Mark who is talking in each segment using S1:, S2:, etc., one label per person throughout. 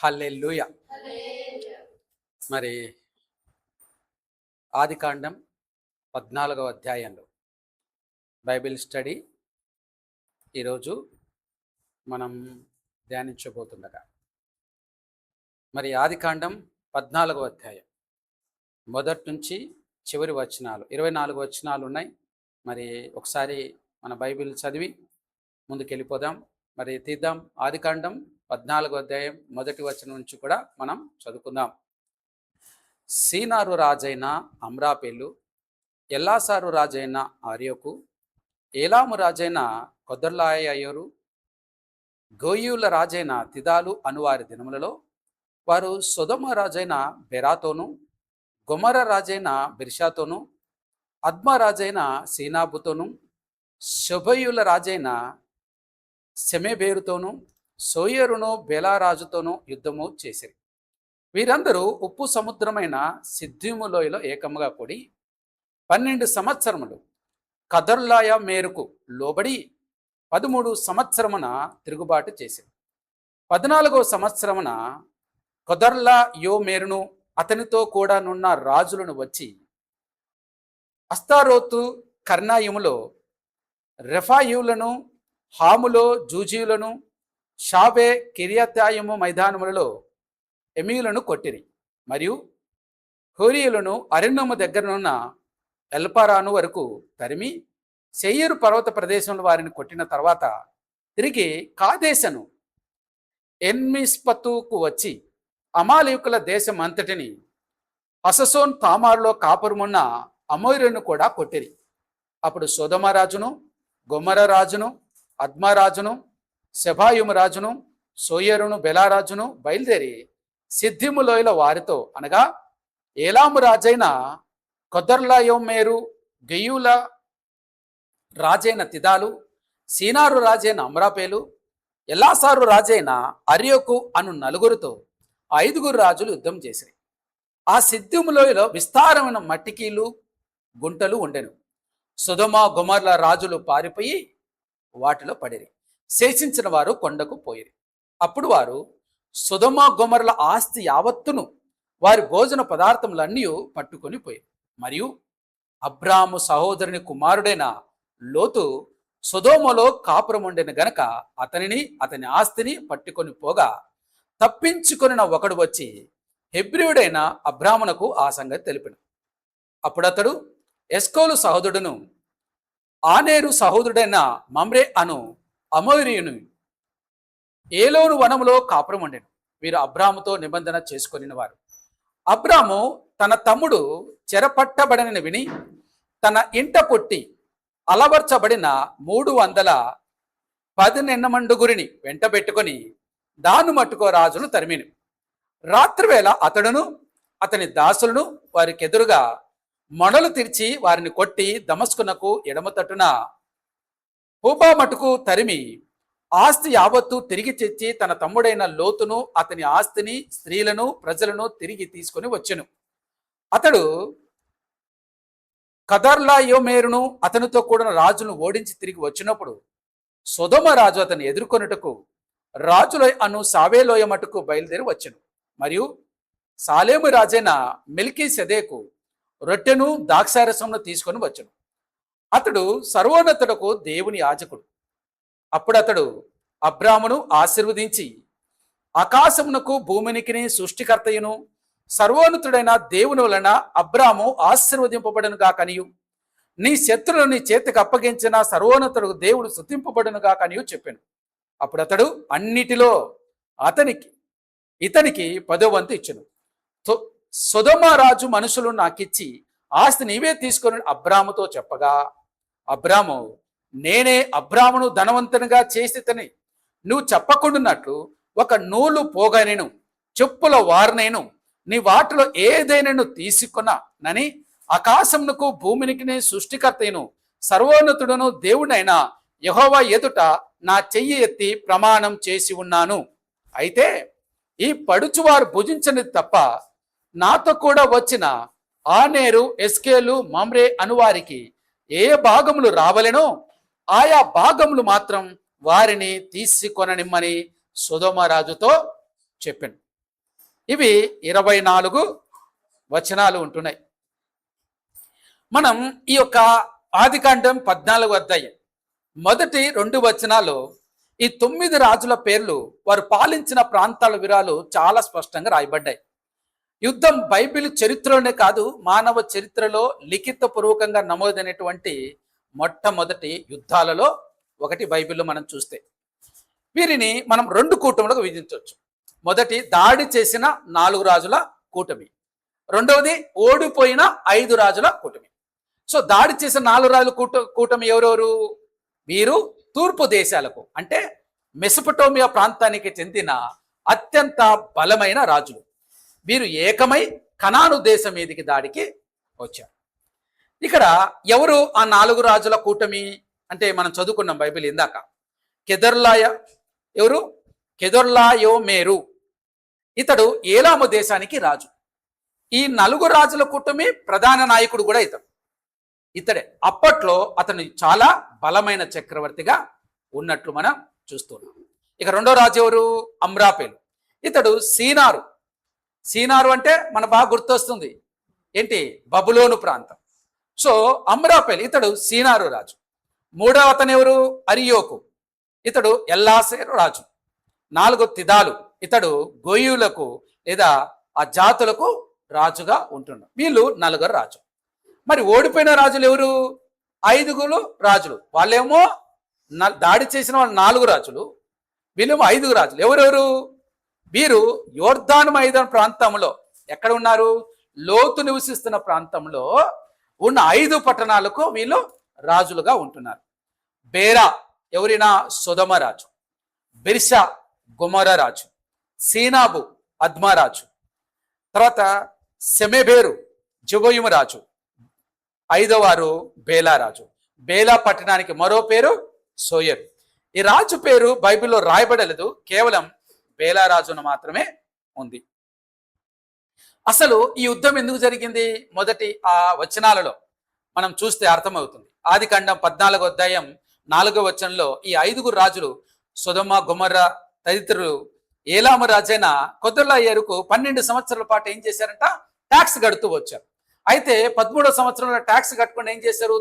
S1: హల్లెలూయా. మరి ఆదికాండం 14వ అధ్యాయంలో Bible study ఈరోజు మనం ధ్యానించబోతుండగా, మరి ఆదికాండం 14వ అధ్యాయం మొదటి నుంచి చివరి వచనాలు 24 వచనాలు ఉన్నాయి. మరి ఒకసారి మన బైబిల్ చదివి ముందుకెళ్ళిపోదాం. మరి తీద్దాం. ఆదికాండం 14వ అధ్యాయం మొదటి వచనం నుంచి కూడా మనం చదువుకుందాం. సీనారు రాజైన అమ్రాపేలు, ఎల్లాసారు రాజైన ఆర్యోకు, ఏలాము రాజైన కొదర్లాయయోరు, గోయూల రాజైన తిదాలు అనువారి దినములలో వారు సొదొమ రాజైన బెరాతోను, గొమర రాజైన బిర్షాతోను, అద్మ రాజైన సీనాబుతోను, శొబయుల రాజైన సెమెబేరుతోను, సోయరును బేలారాజుతోనూ యుద్ధము చేసిరి. వీరందరూ ఉప్పు సముద్రమైన సిద్ధిము లోయలో ఏకముగా కూడి 12 సంవత్సరములు కదర్లాయ మేరుకు లోబడి 13 సంవత్సరమున తిరుగుబాటు చేసిరి. 14వ సంవత్సరమున కొదర్లా యో మేరును అతనితో కూడా నున్న రాజులను వచ్చి అస్తారోతు కర్ణాయిములో రెఫాయులను, హాములో జూజీయులను, షాబే కిరియతాయిము మైదానములలో ఎమీయులను కొట్టిరి. మరియు హోరీయులను అరణ్యము దగ్గరనున్న ఎల్పారాను వరకు తరిమి శేయీరు పర్వత ప్రదేశంలో వారిని కొట్టిన తర్వాత తిరిగి కాదేశను ఎన్మిస్పతుకు వచ్చి అమాలేకుల దేశం అంతటిని హససోన్ తామారులో కాపురమున్న అమోరీయులను కూడా కొట్టిరి. అప్పుడు సొదొమ రాజును, గొమర రాజును, అద్మ రాజును, సెబాయుము రాజును, సోయరును బెలారాజును బయలుదేరి సిద్ధిము లోయల వారితో, అనగా ఏలాము రాజైన కొదర్లాయోమేరు, గెయూల రాజైన తిదాలు, సీనారు రాజైన అమ్రాపేలు, ఎల్లాసారు రాజైన అర్యోకు అను నలుగురితో 5 రాజులు యుద్ధం చేసిరి. ఆ సిద్ధిము లోయలో విస్తారమైన మట్టికీలు గుంటలు ఉండెను. సొదొమ గొమర్ల రాజులు పారిపోయి వాటిలో పడిరి. శేషించిన వారు కొండకు పోయిరి. అప్పుడు వారు సొదొమ గొమర్ల ఆస్తి యావత్తును, వారి భోజన పదార్థములన్నీ పట్టుకొని పోయిరి. మరియు అబ్రాము సహోదరుని కుమారుడైన లోతు సొదొమలో కాపురం ఉండెన గనక అతనిని, అతని ఆస్తిని పట్టుకొని పోగా తప్పించుకొనిన ఒకడు వచ్చి హెబ్రీయుడైన అబ్రామునకు ఆ సంగతి తెలిపిన. అప్పుడతడు ఎస్కోలు సహోదరుడును, ఆనేరు సహోదరుడైన మమ్రే అను అమోరీయును ఏలోను వనములో కాపురం ఉండెను. వీరు అబ్రాముతో నిబంధన చేసుకొనిన వారు. అబ్రాము తన తమ్ముడు చెరపట్టబడనని విని తన ఇంట పుట్టి అలవర్చబడిన 310 నెన్నమండుగురిని వెంటబెట్టుకొని దాను మట్టుకో రాజును తరిమిను. రాత్రివేళ అతడును అతని దాసులను వారికెదురుగా మొనలు తెరిచి వారిని కొట్టి దమస్కునకు ఎడమ తట్టున హూబా మటుకు తరిమి ఆస్తి యావత్తు తిరిగి తెచ్చి తన తమ్ముడైన లోతును, అతని ఆస్తిని, స్త్రీలను, ప్రజలను తిరిగి తీసుకొని వచ్చెను. అతడు కదర్లాయోమేరును అతనితో కూడిన రాజును ఓడించి తిరిగి వచ్చినప్పుడు సొదొమ రాజు అతన్ని ఎదుర్కొనుటకు రాజులోయ అను సావేలోయ మటుకు బయలుదేరి వచ్చెను. మరియు సాలేము రాజైన మెల్కీ సెదేకు రొట్టెను ద్రాక్షారసమును తీసుకొని వచ్చెను. అతడు సర్వోన్నతుడకు దేవుని యాజకుడు. అప్పుడు అతడు అబ్రామును ఆశీర్వదించి, ఆకాశమునకు భూమినికి సృష్టికర్తయును సర్వోన్నతుడైన దేవుని వలన అబ్రాము ఆశీర్వదింపబడును గాకనియు, నీ శత్రువులు నీ చేతికి అప్పగించిన సర్వోన్నతుడు దేవుడు స్తుతింపబడును గాకనియు చెప్పాను. అప్పుడు అతడు అన్నిటిలో ఇతనికి 10వ వంతు ఇచ్చెను. సొదొమ రాజు మనుషులు నాకిచ్చి ఆస్తి నీవే తీసుకొని అబ్రాముతో చెప్పగా, అబ్రాము, నేనే అబ్రామును ధనవంతునిగా చేసితని నువ్వు చెప్పకుండాన్నట్లు ఒక నూలు పోగనేను, చెప్పుల వారనేను నీ వాటిలో ఏదైనా తీసుకున్నానని ఆకాశమునకు భూమినికి సృష్టికర్తను సర్వోన్నతుడును దేవుడైన యెహోవా ఎదుట నా చెయ్యి ఎత్తి ప్రమాణం చేసి ఉన్నాను. అయితే ఈ పడుచువారు భుజించనిది తప్ప నాతో కూడా వచ్చిన ఆనేరు, ఎస్కేలు, మమ్రే అనువారికి ఏ భాగములు రావలెనో ఆయా భాగములు మాత్రం వారిని తీసుకొననిమ్మని సొదొమ రాజుతో చెప్పాను. ఇవి 24 వచనాలు ఉంటున్నాయి. మనం ఈ యొక్క ఆదికాండం 14 అధ్యాయం మొదటి 2 వచనాలు ఈ 9 రాజుల పేర్లు వారు పాలించిన ప్రాంతాల వివరాలు చాలా స్పష్టంగా రాయబడ్డాయి. యుద్ధం బైబిల్ చరిత్రలోనే కాదు, మానవ చరిత్రలో లిఖిత పూర్వకంగా నమోదైనటువంటి మొట్టమొదటి యుద్ధాలలో ఒకటి బైబిల్లో మనం చూస్తే. వీరిని మనం 2 కూటములకు విధించవచ్చు. మొదటి దాడి చేసిన 4 రాజుల కూటమి, రెండవది ఓడిపోయిన 5 రాజుల కూటమి. సో దాడి చేసిన 4 రాజుల కూటమి ఎవరెవరు? వీరు తూర్పు దేశాలకు అంటే మెసొపొటేమియా ప్రాంతానికి చెందిన అత్యంత బలమైన రాజులు. వీరు ఏకమై కనాను దేశం మీదికి దాడికి వచ్చారు. ఇక్కడ ఎవరు ఆ 4 రాజుల కూటమి అంటే మనం చదువుకున్నాం బైబిల్ ఇందాక. కెదొర్లాయ ఎవరు? కెదొర్లాయోమేరు. ఇతడు ఏలాము దేశానికి రాజు. ఈ 4 రాజుల కూటమి ప్రధాన నాయకుడు కూడా ఇతడే. అప్పట్లో అతను చాలా బలమైన చక్రవర్తిగా ఉన్నట్లు మనం చూస్తున్నాం. ఇక రెండో రాజు ఎవరు? అమ్రాపేలు. ఇతడు సీనారు అంటే మన బాగా గుర్తొస్తుంది ఏంటి? బబులోను ప్రాంతం. సో అమ్రాపేలు ఇతడు సీనారు రాజు. మూడవ అతను ఎవరు? అరియోకు. ఇతడు ఎల్లాసేరు రాజు. 4 తిదాలు. ఇతడు గోయులకు లేదా ఆ జాతులకు రాజుగా ఉంటున్నాడు. వీళ్ళు 4 రాజు. మరి ఓడిపోయిన రాజులు ఎవరు? 5 రాజులు. వాళ్ళేమో దాడి చేసిన వాళ్ళు 4 రాజులు, వీళ్ళేమో 5 రాజులు. ఎవరెవరు వీరు? యోర్దాను మైదాన ప్రాంతంలో ఎక్కడ ఉన్నారు? లోతు నివసిస్తున్న ప్రాంతంలో ఉన్న 5 పట్టణాలకు వీళ్ళు రాజులుగా ఉంటున్నారు. బేరా ఎవరైనా? సొదొమ రాజు. బిర్షా గొమొర రాజు. సీనాబు అద్మారాజు. తర్వాత సెమెబేరు జెబోయిము రాజు. 5వ వారు బేలా రాజు. బేలా పట్టణానికి మరో పేరు సోయరు. ఈ రాజు పేరు బైబిల్లో రాయబడలేదు, కేవలం బేలా రాజును మాత్రమే ఉంది. అసలు ఈ యుద్ధం ఎందుకు జరిగింది? మొదటి ఆ వచనాలలో మనం చూస్తే అర్థమవుతుంది. ఆదికాండం 14వ అధ్యాయం 4వ వచనంలో ఈ 5 రాజులు సొదొమ గొమొర్ర తదితరులు ఏలాము రాజైన కొదొర్లాయోమెరుకు 12 సంవత్సరాల పాటు ఏం చేశారంట? ట్యాక్స్ కడుతూ వచ్చారు. అయితే 13వ సంవత్సరంలో ట్యాక్స్ కట్టుకుని ఏం చేశారు?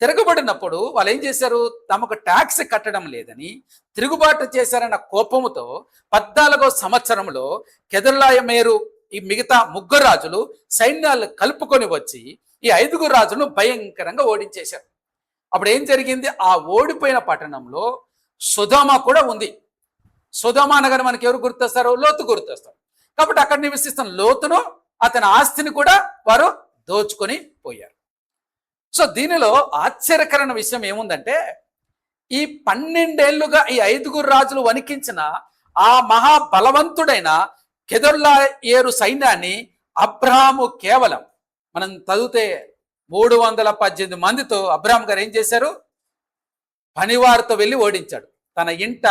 S1: తిరగబడినప్పుడు వాళ్ళు ఏం చేశారు? తమకు ట్యాక్స్ కట్టడం లేదని తిరుగుబాటు చేశారన్న కోపముతో 14వ సంవత్సరంలో కెదొర్లాయోమెరు ఈ మిగతా 3 రాజులు సైన్యాలు కలుపుకొని వచ్చి ఈ 5 రాజులను భయంకరంగా ఓడించేశారు. అప్పుడు ఏం జరిగింది? ఆ ఓడిపోయిన పట్టణంలో సొదొమ కూడా ఉంది. సొదొమ అనగానే మనకి ఎవరు గుర్తొస్తారు? లోతు గుర్తొస్తారు. కాబట్టి అక్కడ నివసిస్తున్న లోతును, అతని ఆస్తిని కూడా వారు దోచుకొని పోయారు. సో దీనిలో ఆశ్చర్యకరమైన విషయం ఏముందంటే, ఈ 12 ఏళ్లుగా ఈ 5 రాజులు వణికించిన ఆ మహాబలవంతుడైన కెదొర్లాయోమెరు సైన్యాన్ని అబ్రహాము కేవలం మనం చదివితే 318 మందితో అబ్రహాం గారు ఏం చేశారు? పనివారితో వెళ్ళి ఓడించాడు. తన ఇంట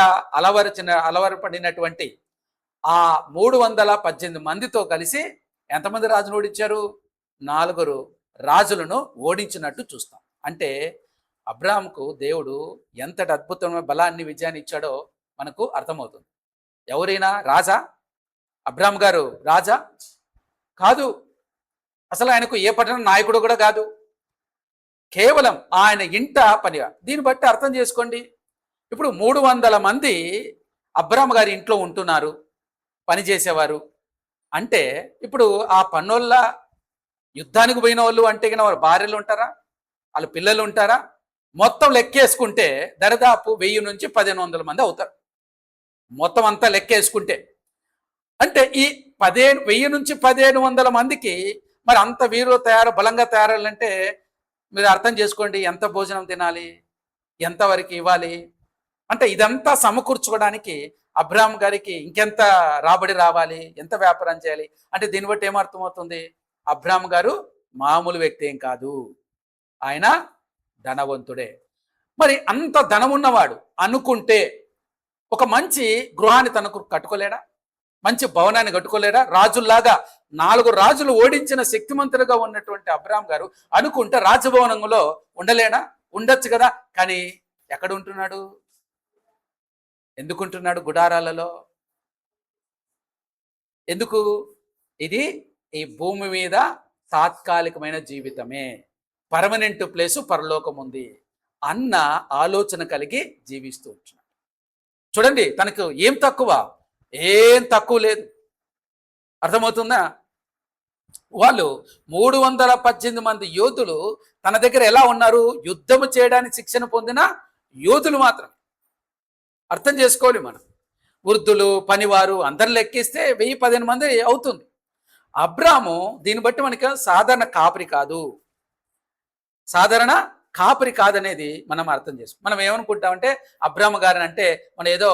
S1: అలవరపడినటువంటి ఆ 318 మందితో కలిసి ఎంతమంది రాజును ఓడించారు? 4 రాజులను ఓడించినట్టు చూస్తాం. అంటే అబ్రహాంకు దేవుడు ఎంతటి అద్భుతమైన బలాన్ని, విజయాన్ని ఇచ్చాడో మనకు అర్థమవుతుంది. ఎవరైనా రాజా? అబ్రహాం గారు రాజా కాదు. అసలు ఆయనకు ఏ పట్టణ నాయకుడు కూడా కాదు. కేవలం ఆయన ఇంట పనిగా. దీన్ని బట్టి అర్థం చేసుకోండి. ఇప్పుడు 300 మంది అబ్రహాం గారి ఇంట్లో ఉంటున్నారు, పనిచేసేవారు. అంటే ఇప్పుడు ఆ పన్నోళ్ళ యుద్ధానికి పోయిన వాళ్ళు అంటే కన్నా వారు భార్యలు ఉంటారా? వాళ్ళ పిల్లలు ఉంటారా? మొత్తం లెక్కేసుకుంటే దరిదాపు 1000 నుంచి 1500 మంది అవుతారు. మొత్తం అంతా లెక్కేసుకుంటే. అంటే ఈ 1000 నుంచి 1500 మందికి మరి అంత వీరు బలంగా తయారాలంటే మీరు అర్థం చేసుకోండి, ఎంత భోజనం తినాలి, ఎంతవరకు ఇవ్వాలి. అంటే ఇదంతా సమకూర్చుకోవడానికి అబ్రహాం గారికి ఇంకెంత రాబడి రావాలి, ఎంత వ్యాపారం చేయాలి. అంటే దీన్ని బట్టి ఏమర్థమవుతుంది? అబ్రహాం గారు మామూలు వ్యక్తి ఏం కాదు, ఆయన ధనవంతుడే. మరి అంత ధనమున్నవాడు అనుకుంటే ఒక మంచి గృహాన్ని తనకు కట్టుకోలేడా? మంచి భవనాన్ని కట్టుకోలేడా? రాజుల్లాగా 4 రాజులు ఓడించిన శక్తిమంతులుగా ఉన్నటువంటి అబ్రహాం గారు అనుకుంటే రాజభవనంలో ఉండలేడా? ఉండొచ్చు కదా. కానీ ఎక్కడ ఉంటున్నాడు? ఎందుకుంటున్నాడు? గుడారాలలో. ఎందుకు? ఇది ఈ భూమి మీద తాత్కాలికమైన జీవితమే, పర్మనెంట్ ప్లేసు పరలోకం ఉంది అన్న ఆలోచన కలిగి జీవిస్తూ ఉంటున్నాడు. చూడండి, తనకు ఏం తక్కువ? ఏం తక్కువ లేదు. అర్థమవుతుందా? వాళ్ళు 318 మంది యోధులు తన దగ్గర ఎలా ఉన్నారు? యుద్ధము చేయడానికి శిక్షణ పొందిన యోధులు మాత్రం. అర్థం చేసుకోవాలి మనం. వృద్ధులు, పనివారు అందరు లెక్కిస్తే 1015 మంది అవుతుంది. అబ్రాము దీన్ని బట్టి మనకి సాధారణ కాపరి కాదు, సాధారణ కాపరి కాదనేది మనం అర్థం చేసుకో. మనం ఏమనుకుంటామంటే అబ్రాము గారిని అంటే మనం ఏదో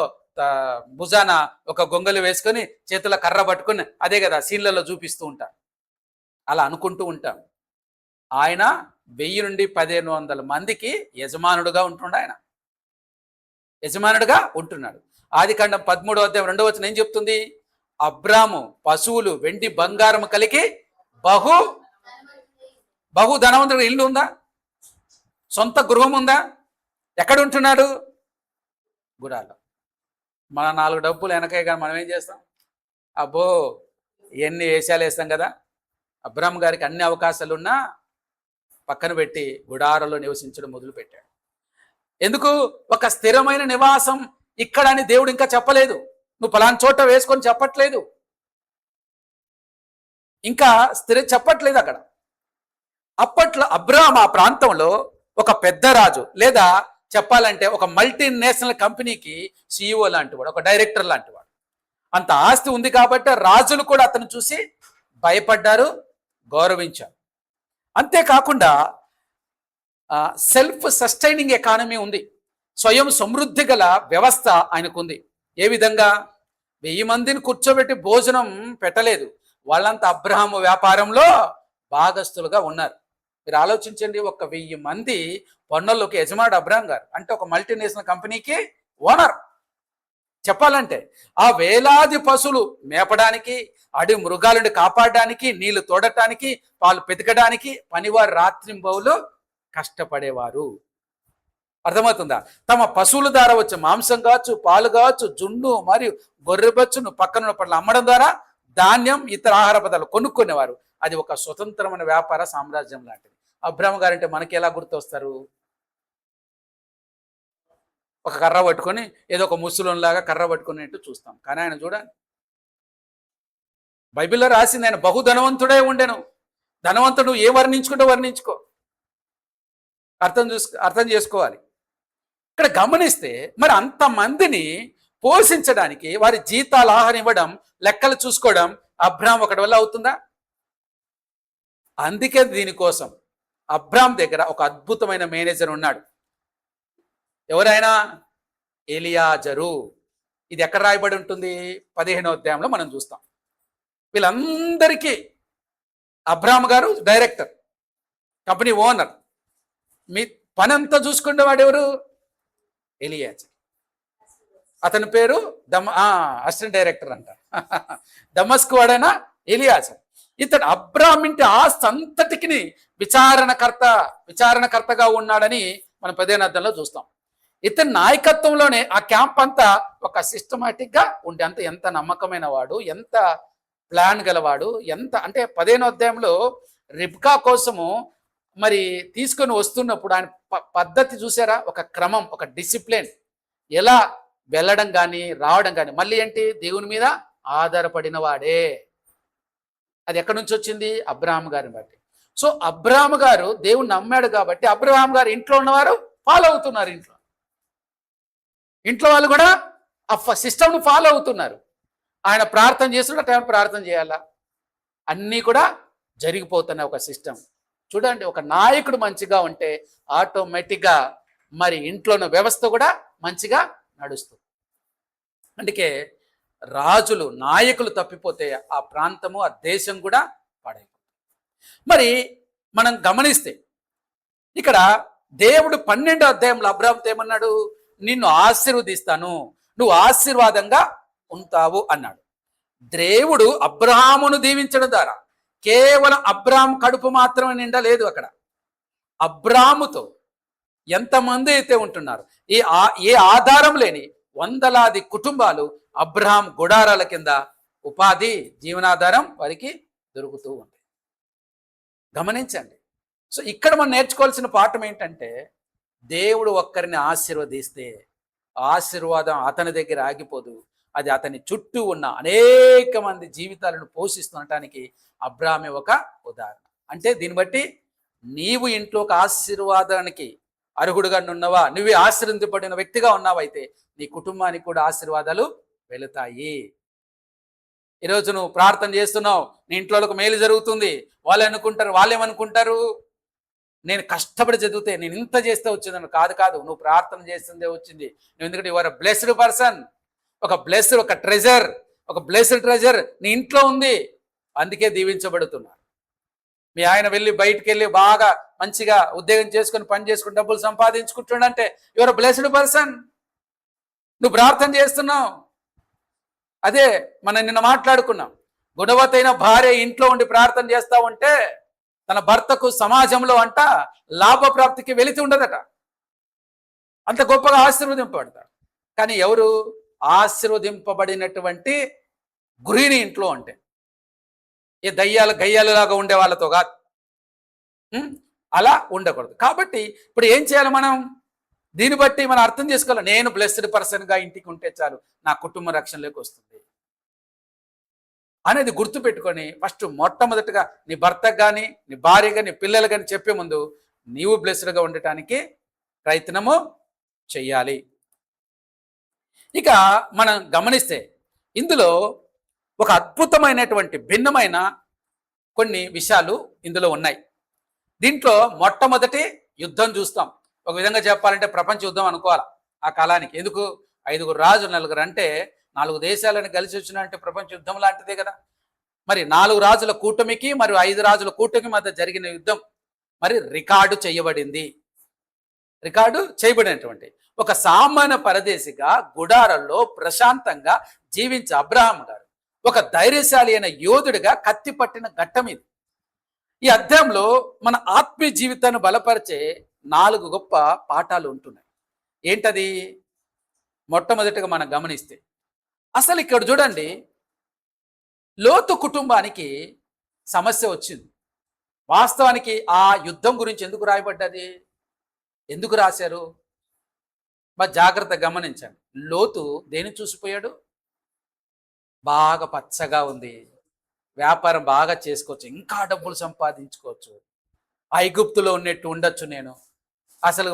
S1: భుజాన ఒక గొంగలు వేసుకొని చేతుల కర్ర పట్టుకొని అదే కదా సీన్లలో చూపిస్తూ ఉంటాం, అలా అనుకుంటూ ఉంటాం. ఆయన 1000 నుండి 1500 మందికి యజమానుడుగా ఉంటుండే. ఆయన యజమానుడుగా ఉంటున్నాడు. ఆదికాండం 13వ అధ్యాయం 2వ వచనం ఏం చెప్తుంది? అబ్రాము పశువులు, వెండి, బంగారం కలిగి బహు ధనవంతుడు. ఇల్లు ఉందా? సొంత గృహం ఉందా? ఎక్కడ ఉంటున్నాడు? గుడాలో. మన 4 డబ్బులు వెనకే కానీ మనం ఏం చేస్తాం? అబ్బో ఎన్ని వేషాలు వేస్తాం కదా. అబ్రామ్ గారికి అన్ని అవకాశాలున్నా పక్కన పెట్టి గుడారంలో నివసించడం మొదలుపెట్టాడు. ఎందుకు? ఒక స్థిరమైన నివాసం ఇక్కడ అని దేవుడు ఇంకా చెప్పలేదు. నువ్వు పలానా చోట వేసుకొని చెప్పట్లేదు, ఇంకా చెప్పట్లేదు అక్కడ. అప్పట్లో అబ్రామ్ ఆ ప్రాంతంలో ఒక పెద్ద రాజు, లేదా చెప్పాలంటే ఒక మల్టీనేషనల్ కంపెనీకి CEO లాంటి వాడు, ఒక డైరెక్టర్ లాంటి వాడు. అంత ఆస్తి ఉంది కాబట్టి రాజులు కూడా అతను చూసి భయపడ్డారు, గౌరవించారు. అంతేకాకుండా సెల్ఫ్ సస్టైనింగ్ ఎకానమీ ఉంది, స్వయం సమృద్ధి గల వ్యవస్థ ఆయనకుంది. ఏ విధంగా? 1000 మందిని కూర్చోబెట్టి భోజనం పెట్టలేదు, వాళ్ళంతా అబ్రహాము వ్యాపారంలో భాగస్తులుగా ఉన్నారు. మీరు ఆలోచించండి, ఒక 1000 మంది పన్నుల్లోకి యజమానుడు అబ్రహాం గారు అంటే ఒక మల్టీనేషనల్ కంపెనీకి ఓనర్. చెప్పాలంటే ఆ వేలాది పశువులు మేపడానికి, అడవి మృగాలను కాపాడడానికి, నీళ్లు తోడటానికి, పాలు పెతకడానికి పనివారు రాత్రింబవులు కష్టపడేవారు. అర్థమవుతుందా? తమ పశువుల ద్వారా వచ్చే మాంసం కావచ్చు, పాలు కావచ్చు, జున్ను మరియు గొర్రెబచ్చును పక్కన పట్ల అమ్మడం ద్వారా ధాన్యం, ఇతర ఆహార పదార్థాలు కొనుక్కునేవారు. అది ఒక స్వతంత్రమైన వ్యాపార సామ్రాజ్యం లాంటిది. అబ్రహాం గారు అంటే మనకి ఎలా గుర్తొస్తారు? ఒక కర్ర పట్టుకొని ఏదో ఒక ముసలిలాగా కర్ర పట్టుకునేట్టు చూస్తాం. కానీ ఆయన చూడండి, బైబిల్లో రాసింది ఆయన బహుధనవంతుడే ఉండెను. ధనవంతుడు ఏ వర్ణించుకుంటూ వర్ణించుకో, అర్థం చేసుకోవాలి. ఇక్కడ గమనిస్తే మరి అంతమందిని పోషించడానికి వారి జీతాలు, ఆహారం ఇవ్వడం, లెక్కలు చూసుకోవడం అబ్రామ్ ఒకటి వల్ల అవుతుందా? అందుకే దీనికోసం అబ్రామ్ దగ్గర ఒక అద్భుతమైన మేనేజర్ ఉన్నాడు. ఎవరైనా? ఎలియాజరు. ఇది ఎక్కడ రాయబడి ఉంటుంది? 15వ అధ్యాయంలో మనం చూస్తాం. వీళ్ళందరికీ అబ్రామ్ గారు డైరెక్టర్, కంపెనీ ఓనర్. మీ పని అంతా చూసుకునేవాడు ఎవరు? ఎలియాజర్. అతని పేరు అసిస్టెంట్ డైరెక్టర్ అంట. దమస్కు వాడైనా ఎలియాజర్. ఇతడు అబ్రామ్ ఇంటి ఆస్తి అంతటికి విచారణకర్తగా ఉన్నాడని మనం 15వ అధ్యాయంలో చూస్తాం. ఇతని నాయకత్వంలోనే ఆ క్యాంప్ అంతా ఒక సిస్టమాటిక్గా ఉండే, అంత ఎంత నమ్మకమైన వాడు, ఎంత ప్లాన్ గలవాడు, ఎంత అంటే 15వ అధ్యాయంలో రిబ్కా కోసము మరి తీసుకొని వస్తున్నప్పుడు ఆయన పద్ధతి చూసారా? ఒక క్రమం, ఒక డిసిప్లిన్, ఎలా వెళ్ళడం కానీ రావడం కానీ. మళ్ళీ ఏంటి? దేవుని మీద ఆధారపడిన వాడే. అది ఎక్కడి నుంచి వచ్చింది? అబ్రహాం గారిని బట్టి. సో అబ్రహాం గారు దేవుని నమ్మాడు కాబట్టి అబ్రహాం గారు ఇంట్లో ఉన్నవారు ఫాలో అవుతున్నారు. ఇంట్లో వాళ్ళు కూడా ఆ సిస్టమ్ను ఫాలో అవుతున్నారు. ఆయన ప్రార్థన చేస్తున్నట్టు ఆయన ప్రార్థన చేయాలా, అన్నీ కూడా జరిగిపోతున్నాయి ఒక సిస్టమ్. చూడండి, ఒక నాయకుడు మంచిగా ఉంటే ఆటోమేటిక్గా మరి ఇంట్లోని వ్యవస్థ కూడా మంచిగా నడుస్తుంది. అందుకే రాజులు, నాయకులు తప్పిపోతే ఆ ప్రాంతము, ఆ దేశం కూడా పాడైపోతుంది. మరి మనం గమనిస్తే ఇక్కడ దేవుడు 12వ అధ్యాయంలో అబ్రాహాముతో ఏమన్నాడు? నిన్ను ఆశీర్వదిస్తాను, నువ్వు ఆశీర్వాదంగా ఉంటావు అన్నాడు. దేవుడు అబ్రహామును దీవించడం ద్వారా కేవలం అబ్రాహాం కడుపు మాత్రమే నిండలేదు. అక్కడ అబ్రాహాముతో ఎంతమంది అయితే ఉంటున్నారు, ఏ ఆధారం లేని వందలాది కుటుంబాలు అబ్రహాం గుడారాల కింద ఉపాధి, జీవనాధారం వారికి దొరుకుతూ ఉంది. గమనించండి. సో ఇక్కడ మనం నేర్చుకోవాల్సిన పాఠం ఏంటంటే, దేవుడు ఒక్కరిని ఆశీర్వదిస్తే ఆశీర్వాదం అతని దగ్గర ఆగిపోదు, అది అతని చుట్టూ ఉన్న అనేక మంది జీవితాలను పోషిస్తుండటానికి అబ్రాహామే ఒక ఉదాహరణ. అంటే దీన్ని బట్టి నీవు ఇంట్లో ఒక ఆశీర్వాదానికి అర్హుడుగా ఉన్నవా, నువ్వే ఆశీర్వదింపబడిన వ్యక్తిగా ఉన్నావైతే నీ కుటుంబానికి కూడా ఆశీర్వాదాలు వెళతాయి. ఈరోజు నువ్వు ప్రార్థన చేస్తున్నావు, నీ ఇంట్లో ఒక మేలు జరుగుతుంది, వాళ్ళేమనుకుంటారు, నేను కష్టపడి చదివితే, నేను ఇంత చేస్తే వచ్చిందని. కాదు, నువ్వు ప్రార్థన చేస్తుందే వచ్చింది. నువ్వు ఎందుకంటే యువర్ బ్లెస్డ్ పర్సన్, ఒక బ్లెస్డ్ ట్రెజర్ నీ ఇంట్లో ఉంది, అందుకే దీవించబడుతున్నారు. మీ ఆయన వెళ్ళి బయటికి వెళ్ళి బాగా మంచిగా ఉద్యోగం చేసుకుని పని చేసుకుని డబ్బులు సంపాదించుకుంటుండంటే యువర్ బ్లెస్డ్ పర్సన్. నువ్వు ప్రార్థన చేస్తున్నావు. అదే మనం నిన్న మాట్లాడుకున్నాం, గుణవతైన భార్య ఇంట్లో ఉండి ప్రార్థన చేస్తా ఉంటే తన భర్తకు సమాజంలో అంట లాభప్రాప్తికి వెళితి ఉండదట, అంత గొప్పగా ఆశీర్వదింపబడతాడు. కానీ ఎవరు ఆశీర్వదింపబడినటువంటి గృహిణి ఇంట్లో అంటే ఏ గయ్యాలులాగా ఉండే వాళ్ళతో కాదు, అలా ఉండకూడదు. కాబట్టి ఇప్పుడు ఏం చేయాలి మనం, దీన్ని బట్టి మనం అర్థం చేసుకోవాలి, నేను బ్లెస్డ్ పర్సన్గా ఇంటికి ఉంటే చాలు నా కుటుంబ రక్షణలోకి వస్తుంది అనేది గుర్తుపెట్టుకొని ఫస్ట్ మొట్టమొదటిగా నీ భర్తకు కానీ నీ భార్య కానీ నీ పిల్లలు కానీ చెప్పే ముందు నీవు బ్లెస్డ్గా ఉండటానికి ప్రయత్నము చెయ్యాలి. ఇక మనం గమనిస్తే ఇందులో ఒక అద్భుతమైనటువంటి భిన్నమైన కొన్ని విషయాలు ఇందులో ఉన్నాయి. దీంట్లో మొట్టమొదటి యుద్ధం చూస్తాం. ఒక విధంగా చెప్పాలంటే ప్రపంచ యుద్ధం అనుకోవాలి ఆ కాలానికి. ఎందుకు 5 రాజులు 4 అంటే 4 దేశాలను కలిసి వచ్చినంటే ప్రపంచ యుద్ధం లాంటిదే కదా. మరి 4 రాజుల కూటమికి మరియు 5 రాజుల కూటమికి మధ్య జరిగిన యుద్ధం మరి రికార్డు చేయబడినటువంటి ఒక సామాన్య పరదేశిగా గుడారంలో ప్రశాంతంగా జీవించే అబ్రహాం గారు ఒక ధైర్యశాలి అయిన యోధుడిగా కత్తి పట్టిన ఘట్టం ఇది. ఈ అధ్యాయంలో మన ఆత్మీయ జీవితాన్ని బలపరిచే 4 గొప్ప పాఠాలు ఉంటున్నాయి. ఏంటది? మొట్టమొదటిగా మనం గమనిస్తే అసలు ఇక్కడ చూడండి, లోతు కుటుంబానికి సమస్య వచ్చింది. వాస్తవానికి ఆ యుద్ధం గురించి ఎందుకు రాయబడ్డది, ఎందుకు రాశారు బాగా జాగ్రత్తగా గమనించండి. లోతు దేని చూసిపోయాడు? బాగా పచ్చగా ఉంది, వ్యాపారం బాగా చేసుకోవచ్చు, ఇంకా డబ్బులు సంపాదించుకోవచ్చు, ఐగుప్తులో ఉన్నట్టు ఉండొచ్చు. నేను అసలు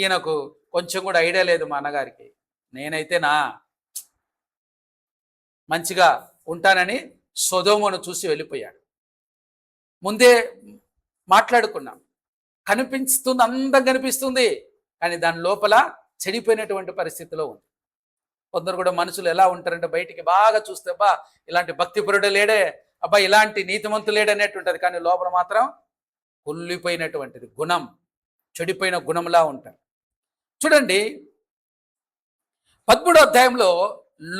S1: ఈయనకు కొంచెం కూడా ఐడియా లేదు మా అన్నగారికి, నేనైతే మంచిగా ఉంటానని సొదొమను చూసి వెళ్ళిపోయాడు. ముందే మాట్లాడుకున్నాం, కనిపిస్తుంది, అందం కనిపిస్తుంది, కానీ దాని లోపల చెడిపోయినటువంటి పరిస్థితిలో ఉంది. కొందరు కూడా మనుషులు ఎలా ఉంటారంటే బయటికి బాగా చూస్తే అబ్బా ఇలాంటి భక్తిపరుడు లేడే, అబ్బా ఇలాంటి నీతిమంతులు లేడనేట్టు ఉంటుంది, కానీ లోపల మాత్రం కుళ్ళిపోయినటువంటిది గుణం, చెడిపోయిన గుణంలా ఉంటారు. చూడండి 13వ అధ్యాయంలో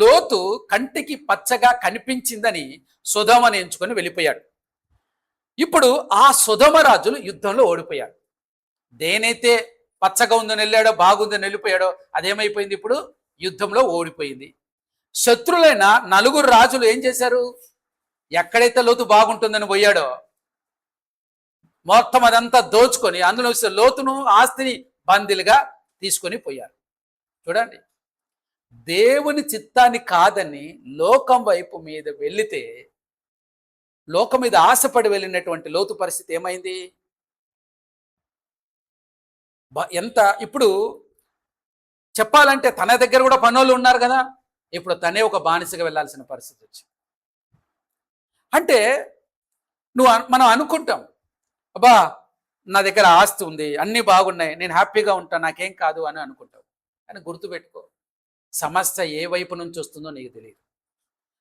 S1: లోతు కంటికి పచ్చగా కనిపించిందని సొదొమను ఎంచుకొని వెళ్ళిపోయాడు. ఇప్పుడు ఆ సొదొమ రాజులు యుద్ధంలో ఓడిపోయాడు. దేనైతే పచ్చగా ఉందని వెళ్ళాడో, బాగుందని వెళ్ళిపోయాడో అదేమైపోయింది, ఇప్పుడు యుద్ధంలో ఓడిపోయింది. శత్రులైన 4 రాజులు ఏం చేశారు? ఎక్కడైతే లోతు బాగుంటుందని పోయాడో మొత్తం అదంతా దోచుకొని అందులో లోతును ఆస్తిని బందీలుగా తీసుకొని పోయారు. చూడండి, దేవుని చిత్తాన్ని కాదని లోకం వైపు మీద వెళితే, లోకం మీద ఆశపడి వెళ్ళినటువంటి లోతు పరిస్థితి ఏమైంది? ఎంత ఇప్పుడు చెప్పాలంటే తన దగ్గర కూడా పనోళ్ళు ఉన్నారు కదా, ఇప్పుడు తనే ఒక బానిసగా వెళ్ళాల్సిన పరిస్థితి వచ్చింది. అంటే మనం అనుకుంటాం, అబ్బా నా దగ్గర ఆస్తి ఉంది, అన్నీ బాగున్నాయి, నేను హ్యాపీగా ఉంటాను, నాకేం కాదు అని అనుకుంటావు. కానీ గుర్తుపెట్టుకో, సమస్య ఏ వైపు నుంచి వస్తుందో నీకు తెలియదు.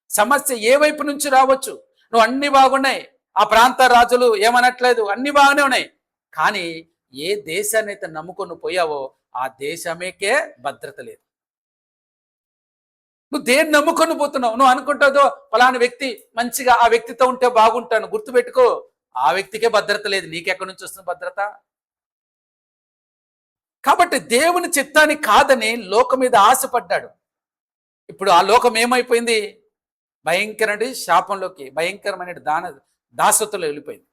S1: సమస్య ఏ వైపు నుంచి రావచ్చు. నువ్వు అన్నీ బాగున్నాయి, ఆ ప్రాంత రాజులు ఏమనట్లేదు, అన్నీ బాగానే ఉన్నాయి, కానీ ఏ దేశాన్ని అయితే నమ్ముకొని పోయావో ఆ దేశమేకే భద్రత లేదు. నువ్వు దేన్ని నమ్ముకొని పోతున్నావు? నువ్వు అనుకుంటావు ఫలానా వ్యక్తి మంచిగా, ఆ వ్యక్తితో ఉంటే బాగుంటాను, గుర్తుపెట్టుకో ఆ వ్యక్తికే భద్రత లేదు, నీకెక్కడి నుంచి వస్తుంది భద్రత? కాబట్టి దేవుని చిత్తాన్ని కాదని లోకం మీద ఆశపడ్డాడు. ఇప్పుడు ఆ లోకం ఏమైపోయింది? భయంకర శాపంలోకి, భయంకరమైన దాసత్వంలో వెళ్ళిపోయింది.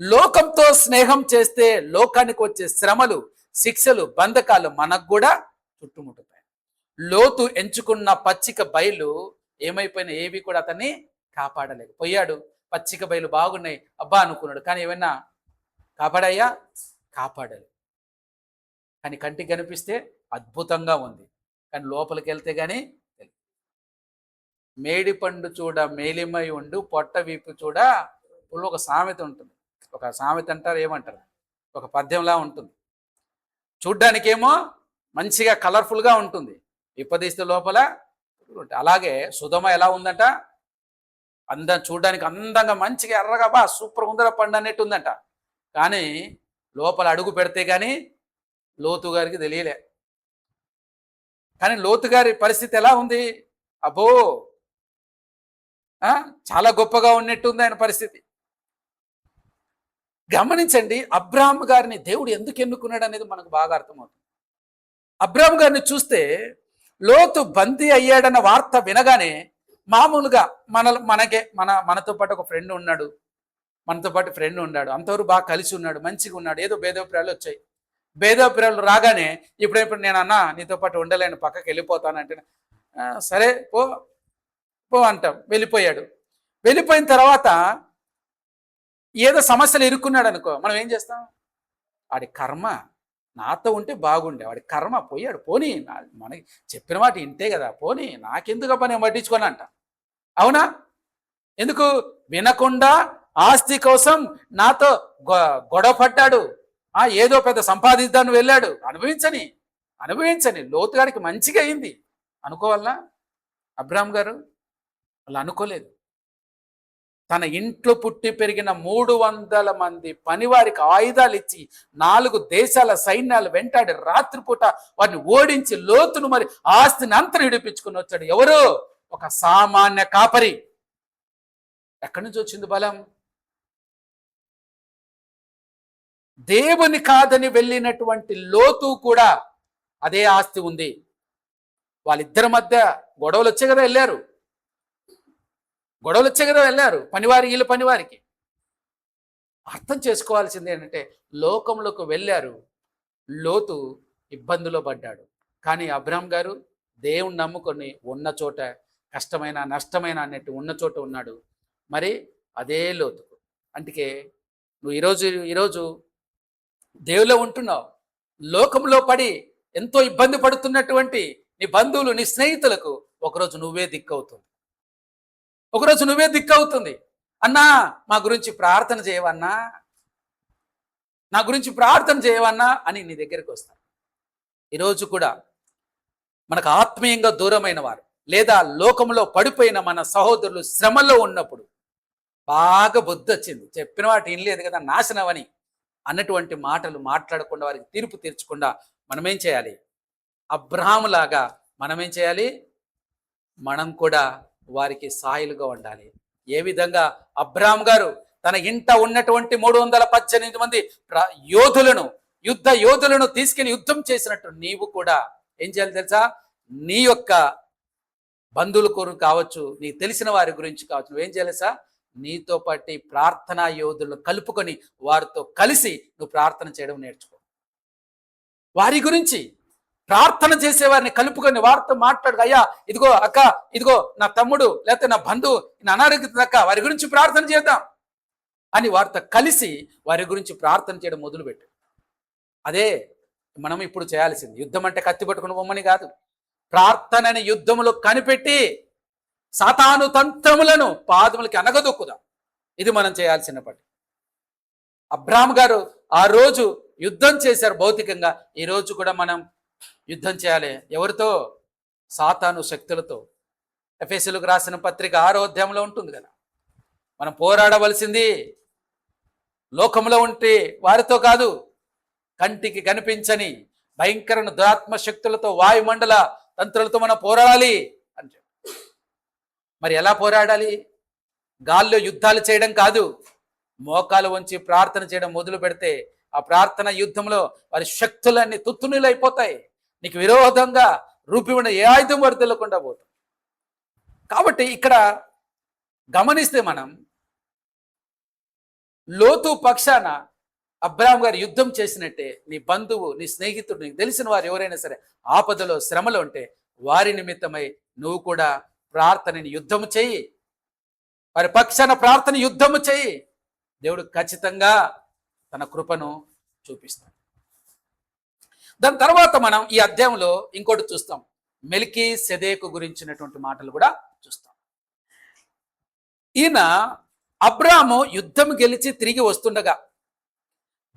S1: లోకంతో స్నేహం చేస్తే లోకానికి వచ్చే శ్రమలు, శిక్షలు, బంధకాలు మనకు కూడా చుట్టుముట్టుతాయి. లోతు ఎంచుకున్న పచ్చిక బయలు ఏమైపోయినా ఏవి కూడా అతన్ని కాపాడలేకపోయాడు. పచ్చిక బయలు బాగున్నాయి అబ్బా అనుకున్నాడు, కానీ ఏమైనా కాపాడాయా? కాపాడలేదు. కానీ కంటికి కనిపిస్తే అద్భుతంగా ఉంది, కానీ లోపలికి వెళ్తే కానీ మేడిపండు చూడ మేలిమై ఉండు, పొట్ట వీపు చూడ. ఒక సామెత ఉంటుంది, ఒక సామెత అంటారు, ఏమంటారు, ఒక పద్యంలా ఉంటుంది. చూడ్డానికేమో మంచిగా కలర్ఫుల్గా ఉంటుంది, విప్పదీస్తే లోపల. అలాగే సుధమ ఎలా ఉందంట, చూడ్డానికి అందంగా మంచిగా ఎర్రగా బా సూపర్ ఉందర పండు అన్నట్టు ఉందంట. కానీ లోపల అడుగు పెడితే కానీ లోతు గారికి తెలియలే. కానీ లోతు గారి పరిస్థితి ఎలా ఉంది? అబ్బో, చాలా గొప్పగా ఉన్నట్టుంది ఆయన పరిస్థితి. గమనించండి, అబ్రాహాం గారిని దేవుడు ఎందుకు ఎన్నుకున్నాడు అనేది మనకు బాగా అర్థమవుతుంది. అబ్రాహాం గారిని చూస్తే లోతు బందీ అయ్యాడన్న వార్త వినగానే మామూలుగా మనతో పాటు ఒక ఫ్రెండ్ ఉన్నాడు, అంతవరకు బాగా కలిసి ఉన్నాడు, మంచిగా ఉన్నాడు. ఏదో భేదోభిప్రాయాలు వచ్చాయి. భేదోభిప్రాయాలు రాగానే ఇప్పుడు నేను అన్నా నీతో పాటు ఉండలేను, పక్కకి వెళ్ళిపోతానంటే సరే పో పో అంటాం. వెళ్ళిపోయిన తర్వాత ఏదో సమస్యలు ఇరుక్కున్నాడు అనుకో, మనం ఏం చేస్తాం? వాడి కర్మ, నాతో ఉంటే బాగుండే, వాడి కర్మ పోయాడు, పోనీ మనకి చెప్పిన మాట ఇంతే కదా, పోనీ నాకెందుకు పని పట్టించుకొని అంట. అవునా? ఎందుకు వినకుండా ఆస్తి కోసం నాతో గొడవ పడ్డాడు, ఏదో పెద్ద సంపాదిద్దాను వెళ్ళాడు. అనుభవించని లోతుగాడికి మంచిగా అయింది అనుకోవాలనా? అబ్రాహాం గారు వాళ్ళు అనుకోలేదు. తన ఇంట్లో పుట్టి పెరిగిన 300 మంది పనివారికి ఆయుధాలు ఇచ్చి 4 దేశాల సైన్యాలు వెంటాడి రాత్రిపూట వారిని ఓడించి లోతును మరి ఆస్తిని అంతని విడిపించుకుని వచ్చాడు. ఎవరు? ఒక సామాన్య కాపరి. ఎక్కడి నుంచి వచ్చింది బలం? దేవుని కాదని వెళ్ళినటువంటి లోతు కూడా అదే ఆస్తి ఉంది. వాళ్ళిద్దరి మధ్య గొడవలు వచ్చే కదా వెళ్ళారు, వీళ్ళ పనివారికి. అర్థం చేసుకోవాల్సింది ఏంటంటే, లోకంలోకి వెళ్ళారు, లోతు ఇబ్బందులో పడ్డాడు. కానీ అబ్రాహాం గారు దేవుణ్ణి నమ్ముకొని ఉన్న చోట కష్టమైన నష్టమైన అన్నట్టు ఉన్న చోట ఉన్నాడు. మరి అదే లోతుకు అందుకే నువ్వు ఈరోజు దేవులో ఉంటున్నావు, లోకంలో పడి ఎంతో ఇబ్బంది పడుతున్నటువంటి నీ బంధువులు, నీ స్నేహితులకు ఒకరోజు నువ్వే దిక్కవుతుంది. అన్నా మా గురించి ప్రార్థన చేయవన్నా, నా గురించి ప్రార్థన చేయవన్నా అని నీ దగ్గరికి వస్తాను. ఈరోజు కూడా మనకు ఆత్మీయంగా దూరమైన వారు లేదా లోకంలో పడిపోయిన మన సహోదరులు శ్రమలో ఉన్నప్పుడు బాగా బుద్ధి వచ్చింది, చెప్పిన వాటి ఏం లేదు కదా, నాశనమని అన్నటువంటి మాటలు మాట్లాడకుండా, వారికి తీర్పు తీర్చకుండా మనమేం చేయాలి? అబ్రహాములాగా మనమేం చేయాలి? మనం కూడా వారికి సాయులుగా ఉండాలి. ఏ విధంగా అబ్రహాం గారు తన ఇంట ఉన్నటువంటి 318 మంది యుద్ధ యోధులను తీసుకెళ్లి యుద్ధం చేసినట్టు నీవు కూడా ఏం చేయాలి తెలుసా? నీ యొక్క బంధువుల కొరకు కావచ్చు, నీకు తెలిసిన వారి గురించి కావచ్చు, నువ్వేం చేయాలి సార్? నీతో పాటు ప్రార్థనా యోధులను కలుపుకొని వారితో కలిసి నువ్వు ప్రార్థన చేయడం నేర్చుకో. వారి గురించి ప్రార్థన చేసేవారిని కలుపుకొని వారితో మాట్లాడు. అయ్యా ఇదిగో అక్క, ఇదిగో నా తమ్ముడు, లేకపోతే నా బంధువు నా అనారోగ్యం అక్క, వారి గురించి ప్రార్థన చేద్దాం అని వారితో కలిసి వారి గురించి ప్రార్థన చేయడం మొదలుపెట్టు. అదే మనం ఇప్పుడు చేయాల్సింది. యుద్ధం అంటే కత్తి పట్టుకుని బొమ్మని కాదు, ప్రార్థనని యుద్ధములో కనిపెట్టి సాతాను తంత్రములను పాదములకి అనగదొక్కుదాం. ఇది మనం చేయాల్సిన పని. అబ్రాహాం గారు ఆ రోజు యుద్ధం చేశారు భౌతికంగా, ఈ రోజు కూడా మనం యుద్ధం చేయాలి. ఎవరితో? సాతాను శక్తులతో. ఎఫెసీయులకు రాసిన పత్రిక 6వ అధ్యాయంలో ఉంటుంది కదా, మనం పోరాడవలసింది లోకంలో ఉంటే వారితో కాదు, కంటికి కనిపించని భయంకర దురాత్మ శక్తులతో, వాయుమండల తంత్రులతో మనం పోరాడాలి అంటే మరి ఎలా పోరాడాలి? గాల్లో యుద్ధాలు చేయడం కాదు, మోకాలు వంచి ప్రార్థన చేయడం మొదలు పెడితే ఆ ప్రార్థన యుద్ధంలో వారి శక్తులన్నీ తుత్తునీలు అయిపోతాయి. నీకు విరోధంగా రూపి ఉన్న ఏ ఆయుధం వారు తెలియకుండా పోతుంది. కాబట్టి ఇక్కడ గమనిస్తే మనం లోతు పక్షాన అబ్రాహాం గారు యుద్ధం చేసినట్టే నీ బంధువు, నీ స్నేహితుడు, నీకు తెలిసిన వారు ఎవరైనా సరే ఆపదలో, శ్రమలో ఉంటే వారి నిమిత్తమై నువ్వు కూడా ప్రార్థనని యుద్ధము చెయ్యి, వారి పక్షాన ప్రార్థన యుద్ధము చెయ్యి. దేవుడు ఖచ్చితంగా తన కృపను చూపిస్తాడు. దాని తర్వాత మనం ఈ అధ్యాయంలో ఇంకోటి చూస్తాం, మెల్కీ సెదేకు గురించినటువంటి మాటలు కూడా చూస్తాం. ఈయన అబ్రాహాము యుద్ధం గెలిచి తిరిగి వస్తుండగా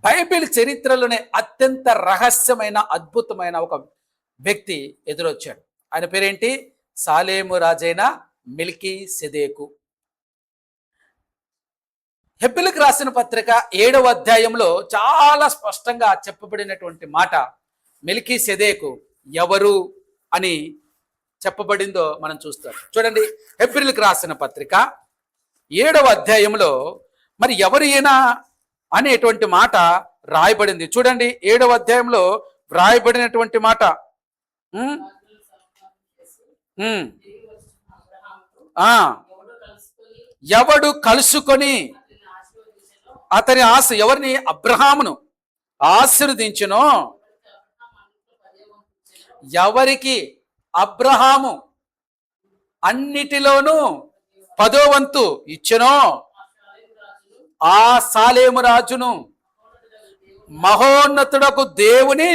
S1: బైబిల్ చరిత్రలోనే అత్యంత రహస్యమైన, అద్భుతమైన ఒక వ్యక్తి ఎదురొచ్చాడు. ఆయన పేరేంటి? సాలేము రాజైన మెల్కీ సెదేకు. హెబ్రీయులకు రాసిన పత్రిక 7వ అధ్యాయంలో చాలా స్పష్టంగా చెప్పబడినటువంటి మాట, మెల్కీ సెదేకు ఎవరు అని చెప్పబడిందో మనం చూస్తాం. చూడండి, హెబ్రీయులకు రాసిన పత్రిక 7వ అధ్యాయంలో మరి ఎవరు ఈయన అనేటువంటి మాట రాయబడింది. చూడండి, 7వ అధ్యాయంలో రాయబడినటువంటి మాట, ఎవడు కలుసుకొని అతని ఎవరిని? అబ్రహామును ఆశీర్వదించునో, ఎవరికి? అబ్రహాము అన్నిటిలోనూ 10వ వంతు ఇచ్చెనో ఆ సాలేము రాజును మహోన్నతుడకు దేవుని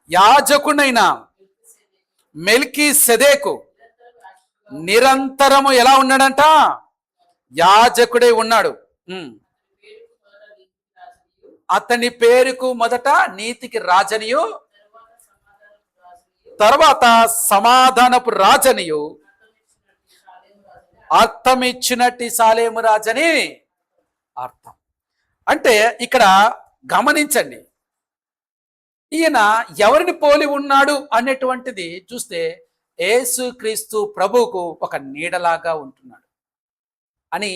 S1: యాజకునైన మెల్కీ సెదేకు నిరంతరము ఎలా ఉన్నాడంట? యాజకుడై ఉన్నాడు. అతని పేరుకు మొదట నీతికి రాజనియు, తర్వాత సమాధానపు రాజనియు అర్థమిచ్చినట్టి సాలేము రాజని అర్థం. అంటే ఇక్కడ గమనించండి, ఈయన ఎవరిని పోలి ఉన్నాడు అనేటువంటిది చూస్తే యేసుక్రీస్తు ప్రభువుకు ఒక నీడలాగా ఉంటున్నాడు అని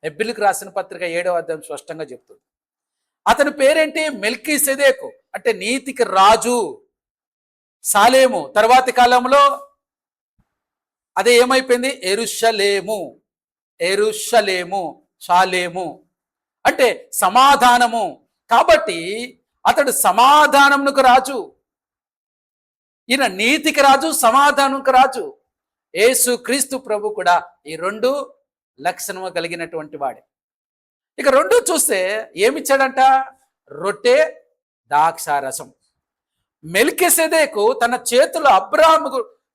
S1: హెబ్రీయులకు రాసిన పత్రిక 7వ అధ్యాయం స్పష్టంగా చెప్తుంది. అతని పేరేంటి? మెల్కీ సెదేకు, అంటే నీతికి రాజు. సాలేము తర్వాతి కాలంలో అదే ఏమైపోయింది? ఎరుషలేము. ఎరుషలేము, షాలేము అంటే సమాధానము. కాబట్టి అతడు సమాధానమునకు రాజు. ఈయన నీతికి రాజు, సమాధానంకు రాజు. యేసుక్రీస్తు ప్రభు కూడా ఈ 2 లక్షణము కలిగినటువంటి వాడే. ఇక 2 చూస్తే ఏమిచ్చాడంట? రొట్టె, ద్రాక్షారసం. మెల్కీసెదెకు తన చేతుల్లో అబ్రాహాము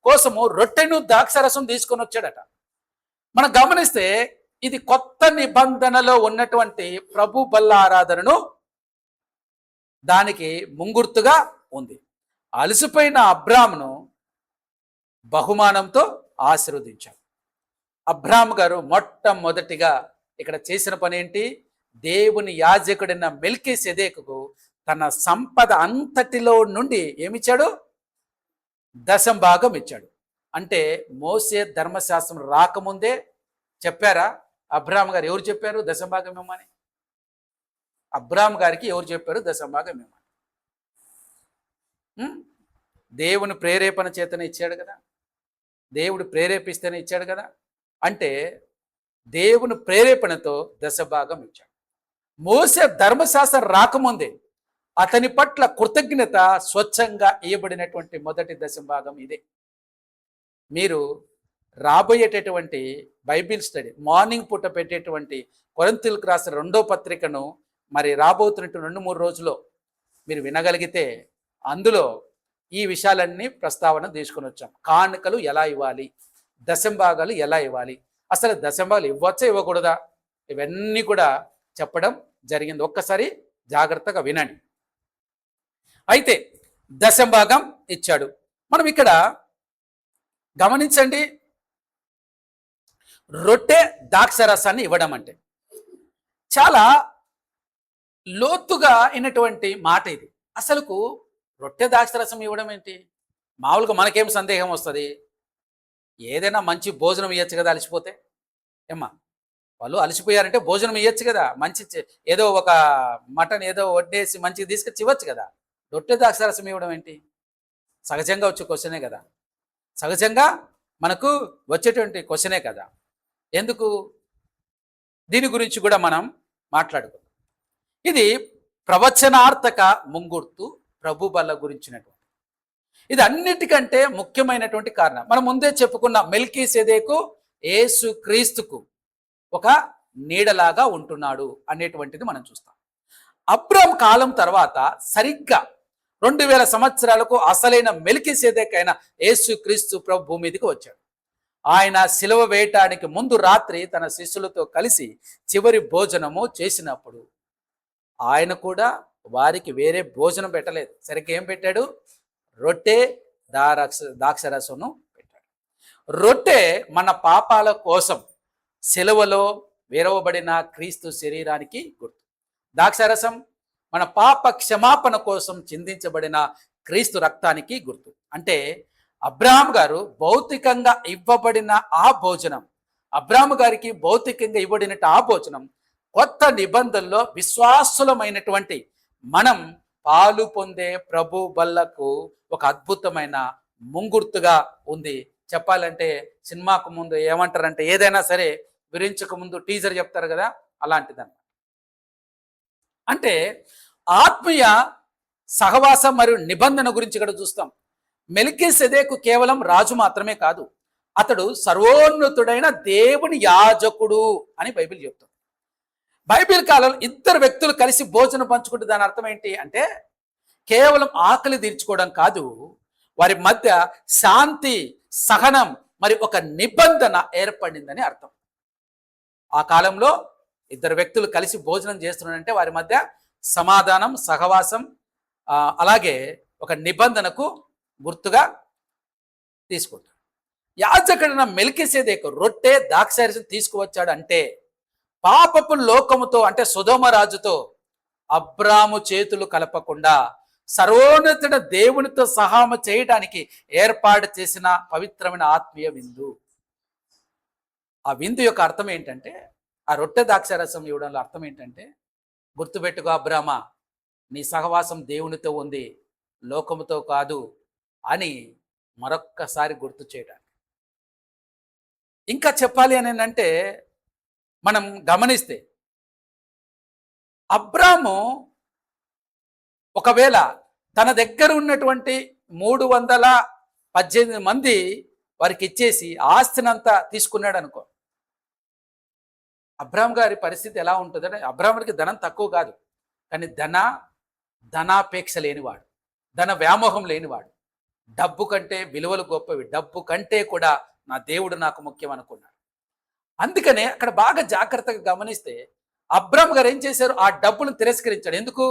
S1: కోసము రొట్టెను, ద్రాక్షారసం తీసుకొని వచ్చాడట. మనం గమనిస్తే ఇది కొత్త నిబంధనలో ఉన్నటువంటి ప్రభు బల్ల ఆరాధనను దానికి ముంగుర్తుగా ఉంది. అలసిపోయిన అబ్రాహామును బహుమానంతో ఆశీర్వదించాడు. అబ్రాహాము గారు మొట్టమొదటిగా ఇక్కడ చేసిన పని ఏంటి? దేవుని యాజకుడైన మెల్కీసెదెకుకు తన సంపద అంతటిలో నుండి ఏమిచ్చాడు? 10వ భాగం ఇచ్చాడు. అంటే మోసే ధర్మశాస్త్రం రాకముందే చెప్పారా అబ్రాహాము గారు? ఎవరు చెప్పారు 10వ భాగం ఇవ్వమని? అబ్రాహాము గారికి ఎవరు చెప్పారు 10వ భాగం ఇవ్వమని? దేవుని ప్రేరేపణ చేతనే ఇచ్చాడు కదా, దేవుడు ప్రేరేపిస్తేనే ఇచ్చాడు కదా. అంటే దేవుని ప్రేరేపణతో 10వ భాగం ఇచ్చాడు. మోసే ధర్మశాస్త్రం రాకముందే అతని పట్ల కృతజ్ఞత స్వచ్ఛంగా ఇవ్వబడినటువంటి మొదటి 10వ భాగం ఇదే. మీరు రాబోయేటటువంటి బైబిల్ స్టడీ మార్నింగ్ పూట పెట్టేటువంటి కొరింథీయులకు రాసిన 2వ పత్రికను మరి రాబోతున్నట్టు 2-3 రోజుల్లో మీరు వినగలిగితే అందులో ఈ విషయాలన్నీ ప్రస్తావన తీసుకొని వచ్చాం. కానుకలు ఎలా ఇవ్వాలి, 10వ భాగాలు ఎలా ఇవ్వాలి, అసలు 10వ భాగాలు ఇవ్వచ్చా ఇవ్వకూడదా, ఇవన్నీ కూడా చెప్పడం జరిగింది. ఒక్కసారి జాగ్రత్తగా వినండి. అయితే 10వ భాగం ఇచ్చాడు. మనం ఇక్కడ గమనించండి, రొట్టె ద్రాక్షరసాన్ని ఇవ్వడం అంటే చాలా లోతుగా అయినటువంటి మాట ఇది. అసలుకు రొట్టె ద్రాక్షరసం ఇవ్వడం ఏంటి? మామూలుగా మనకేం సందేహం వస్తుంది? ఏదైనా మంచి భోజనం ఇవ్వచ్చు కదా అలసిపోతే. ఏమ్మా, వాళ్ళు అలసిపోయారంటే భోజనం ఇవ్వచ్చు కదా, మంచి ఏదో ఒక మటన్ ఏదో వడ్డేసి మంచిగా తీసుకొచ్చి ఇవ్వచ్చు కదా. రొట్టె ద్రాక్షరసం ఇవ్వడం ఏంటి? సహజంగా వచ్చే క్వశ్చనే కదా. సహజంగా మనకు వచ్చేటువంటి క్వశ్చనే కదా. ఎందుకు? దీని గురించి కూడా మనం మాట్లాడుకుందాం. ఇది ప్రవచనార్థక ముంగుర్తు ప్రభు బల్ల గురించినటువంటి, ఇది అన్నిటికంటే ముఖ్యమైనటువంటి కారణం. మనం ముందే చెప్పుకున్న మెల్కీసెదెకు యేసు క్రీస్తుకు ఒక నీడలాగా ఉంటున్నాడు అనేటువంటిది మనం చూస్తాం. అబ్రాం కాలం తర్వాత సరిగ్గా 2000 సంవత్సరాలకు అసలైన మెల్కీసెదెకు అయిన యేసు క్రీస్తు ప్రభు భూమి మీదకి వచ్చాడు. ఆయన శిలువ వేయటానికి ముందు రాత్రి తన శిష్యులతో కలిసి చివరి భోజనము చేసినప్పుడు ఆయన కూడా వారికి వేరే భోజనం పెట్టలేదు. సరిగ్గా ఏం పెట్టాడు? రొట్టె ద్రాక్షరసమును పెట్టాడు. రొట్టె మన పాపాల కోసం శిలువలో విరవబడిన క్రీస్తు శరీరానికి గుర్తు. ద్రాక్షరసం మన పాప క్షమాపణ కోసం చిందించబడిన క్రీస్తు రక్తానికి గుర్తు. అంటే అబ్రాహాం గారు భౌతికంగా ఇవ్వబడిన ఆ భోజనం, అబ్రాహాం గారికి భౌతికంగా ఇవ్వబడిన ఆ భోజనం కొత్త నిబంధనలో విశ్వాసులమైనటువంటి మనం పాలు పొందే ప్రభు బల్లకు ఒక అద్భుతమైన ముంగుర్తుగా ఉంది. చెప్పాలంటే సినిమాకు ముందు ఏమంటారంటే, ఏదైనా సరే వివరించక ముందు టీజర్ చెప్తారు కదా, అలాంటిదన్నమాట. అంటే ఆత్మీయ సహవాసం మరియు నిబంధన గురించి ఇక్కడ చూస్తాం. మెల్కీసెదెకు కేవలం రాజు మాత్రమే కాదు, అతడు సర్వోన్నతుడైన దేవుని యాజకుడు అని బైబిల్ చెప్తుంది. బైబిల్ కాలంలో ఇద్దరు వ్యక్తులు కలిసి భోజనం పంచుకుంటే దాని అర్థం ఏంటి అంటే, కేవలం ఆకలి తీర్చుకోవడం కాదు, వారి మధ్య శాంతి, సహనం మరి ఒక నిబంధన ఏర్పడిందని అర్థం. ఆ కాలంలో ఇద్దరు వ్యక్తులు కలిసి భోజనం చేస్తున్నారంటే వారి మధ్య సమాధానం, సహవాసం, అలాగే ఒక నిబంధనకు గుర్తుగా తీసుకుంటాడు. యాజకుడైన మెల్కీసెదెకు రొట్టె ద్రాక్షారసం తీసుకువచ్చాడు అంటే పాపపు లోకముతో అంటే సొదొమ రాజుతో అబ్రాము చేతులు కలపకుండా సర్వోన్నతుడ దేవునితో సహాయం చేయడానికి ఏర్పాటు చేసిన పవిత్రమైన ఆత్మీయ విందు. ఆ విందు యొక్క అర్థం ఏంటంటే, ఆ రొట్టె ద్రాక్షారసం ఇవ్వడంలో అర్థం ఏంటంటే, గుర్తుపెట్టుకో అబ్రామా, నీ సహవాసం దేవునితో ఉంది, లోకముతో కాదు అని మరొక్కసారి గుర్తు చేయడానికి. ఇంకా చెప్పాలి అని అంటే, మనం గమనిస్తే అబ్రాము ఒకవేళ తన దగ్గర ఉన్నటువంటి 318 మంది వారికి ఇచ్చేసి ఆస్తినంతా తీసుకున్నాడు అనుకో, అబ్రామ్ గారి పరిస్థితి ఎలా ఉంటుందంటే, అబ్రాముడికి ధనం తక్కువ కాదు, కానీ ధనాపేక్ష లేనివాడు, ధన వ్యామోహం లేనివాడు, డబ్బు కంటే విలువలు గొప్పవి, డబ్బు కంటే కూడా నా దేవుడు నాకు ముఖ్యం అనుకున్నాడు. అందుకనే అక్కడ బాగా జాగ్రత్తగా గమనిస్తే అబ్రామ్ గారు ఏం చేశారు? ఆ డబ్బును తిరస్కరించాడు. ఎందుకు?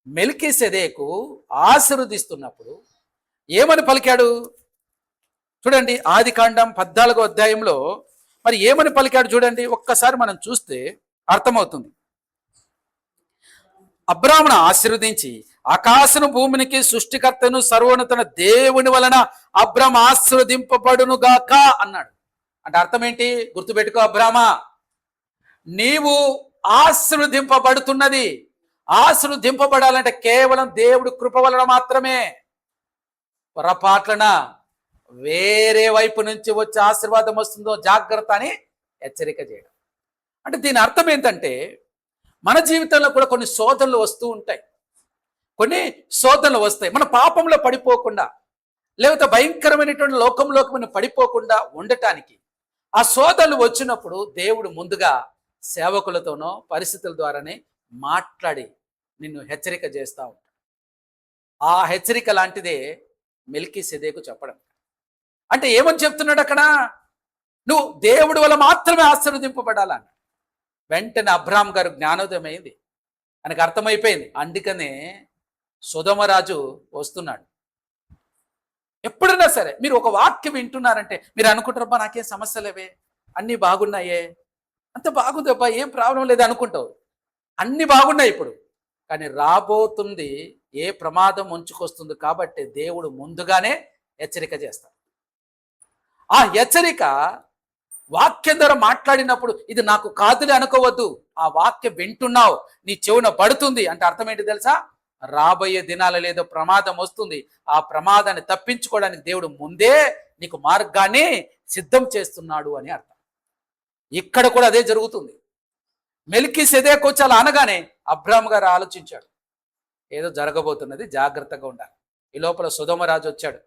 S1: మెల్కీసెదెకు ఆశీర్వదిస్తున్నప్పుడు ఏమని పలికాడు చూడండి. ఆదికాండం 14వ అధ్యాయంలో మరి ఏమని పలికాడు చూడండి, ఒక్కసారి మనం చూస్తే అర్థమవుతుంది. అబ్రామును ఆశీర్వదించి ఆకాశను భూమినికి సృష్టికర్తను సర్వోన్నతుడైన దేవుని వలన అబ్రాము ఆశీర్వదింపబడును గాక అన్నాడు. అంటే అర్థం ఏంటి? గుర్తుపెట్టుకో అబ్రామా, నీవు ఆశీర్వదింపబడుతున్నది. ఆశీర్వదింపబడాలంటే కేవలం దేవుడి కృప వలన మాత్రమే. పొరపాట్లన వేరే వైపు నుంచి వచ్చే ఆశీర్వాదం వస్తుందో జాగ్రత్త అని హెచ్చరిక చేయడం. అంటే దీని అర్థం ఏంటంటే, మన జీవితంలో కూడా కొన్ని శోధనలు వస్తూ ఉంటాయి, కొన్ని శోధనలు వస్తాయి. మన పాపంలో పడిపోకుండా, లేకపోతే భయంకరమైనటువంటి లోకంలోకి మనం పడిపోకుండా ఉండటానికి ఆ శోధనలు వచ్చినప్పుడు దేవుడు ముందుగా సేవకులతోనో పరిస్థితుల ద్వారానే మాట్లాడి నిన్ను హెచ్చరిక చేస్తూ ఉంటాడు. ఆ హెచ్చరిక లాంటిదే మెల్కీసెదెకు చెప్పడం. అంటే ఏమని చెప్తున్నాడు అక్కడ? నువ్వు దేవుడి వల్ల మాత్రమే ఆశీర్వదింపబడాలన్న. వెంటనే అబ్రామ్ గారు జ్ఞానోదయం అయింది, ఆయనకు అర్థమైపోయింది. అందుకనే సొదొమ రాజు వస్తున్నాడు. ఎప్పుడైనా సరే మీరు ఒక వాక్యం వింటున్నారంటే మీరు అనుకుంటారబ్బా నాకేం సమస్య లేవే, అన్నీ బాగున్నాయే, అంత బాగుందబ్బా, ఏం ప్రాబ్లం లేదు అనుకుంటావు. అన్నీ బాగున్నాయి ఇప్పుడు, కానీ రాబోతుంది ఏ ప్రమాదం ఉంచుకొస్తుంది కాబట్టి దేవుడు ముందుగానే హెచ్చరిక చేస్తాడు. ఆ హెచ్చరిక వాక్యం ద్వారా మాట్లాడినప్పుడు ఇది నాకు కాదులే అనుకోవద్దు. ఆ వాక్యం వింటున్నావు, నీ చెవున పడుతుంది అంటే అర్థం ఏంటి తెలుసా? రాబోయే దినాల లేదో ప్రమాదం వస్తుంది. ఆ ప్రమాదాన్ని తప్పించుకోవడానికి దేవుడు ముందే నీకు మార్గాన్ని సిద్ధం చేస్తున్నాడు అని అర్థం. ఇక్కడ కూడా అదే జరుగుతుంది. మెల్కీసెదెకు వచ్చి అలా అనగానే అబ్రాహాము గారు ఆలోచించాడు, ఏదో జరగబోతున్నది, జాగ్రత్తగా ఉండాలి. ఈ లోపల సొదొమ రాజు వచ్చాడు.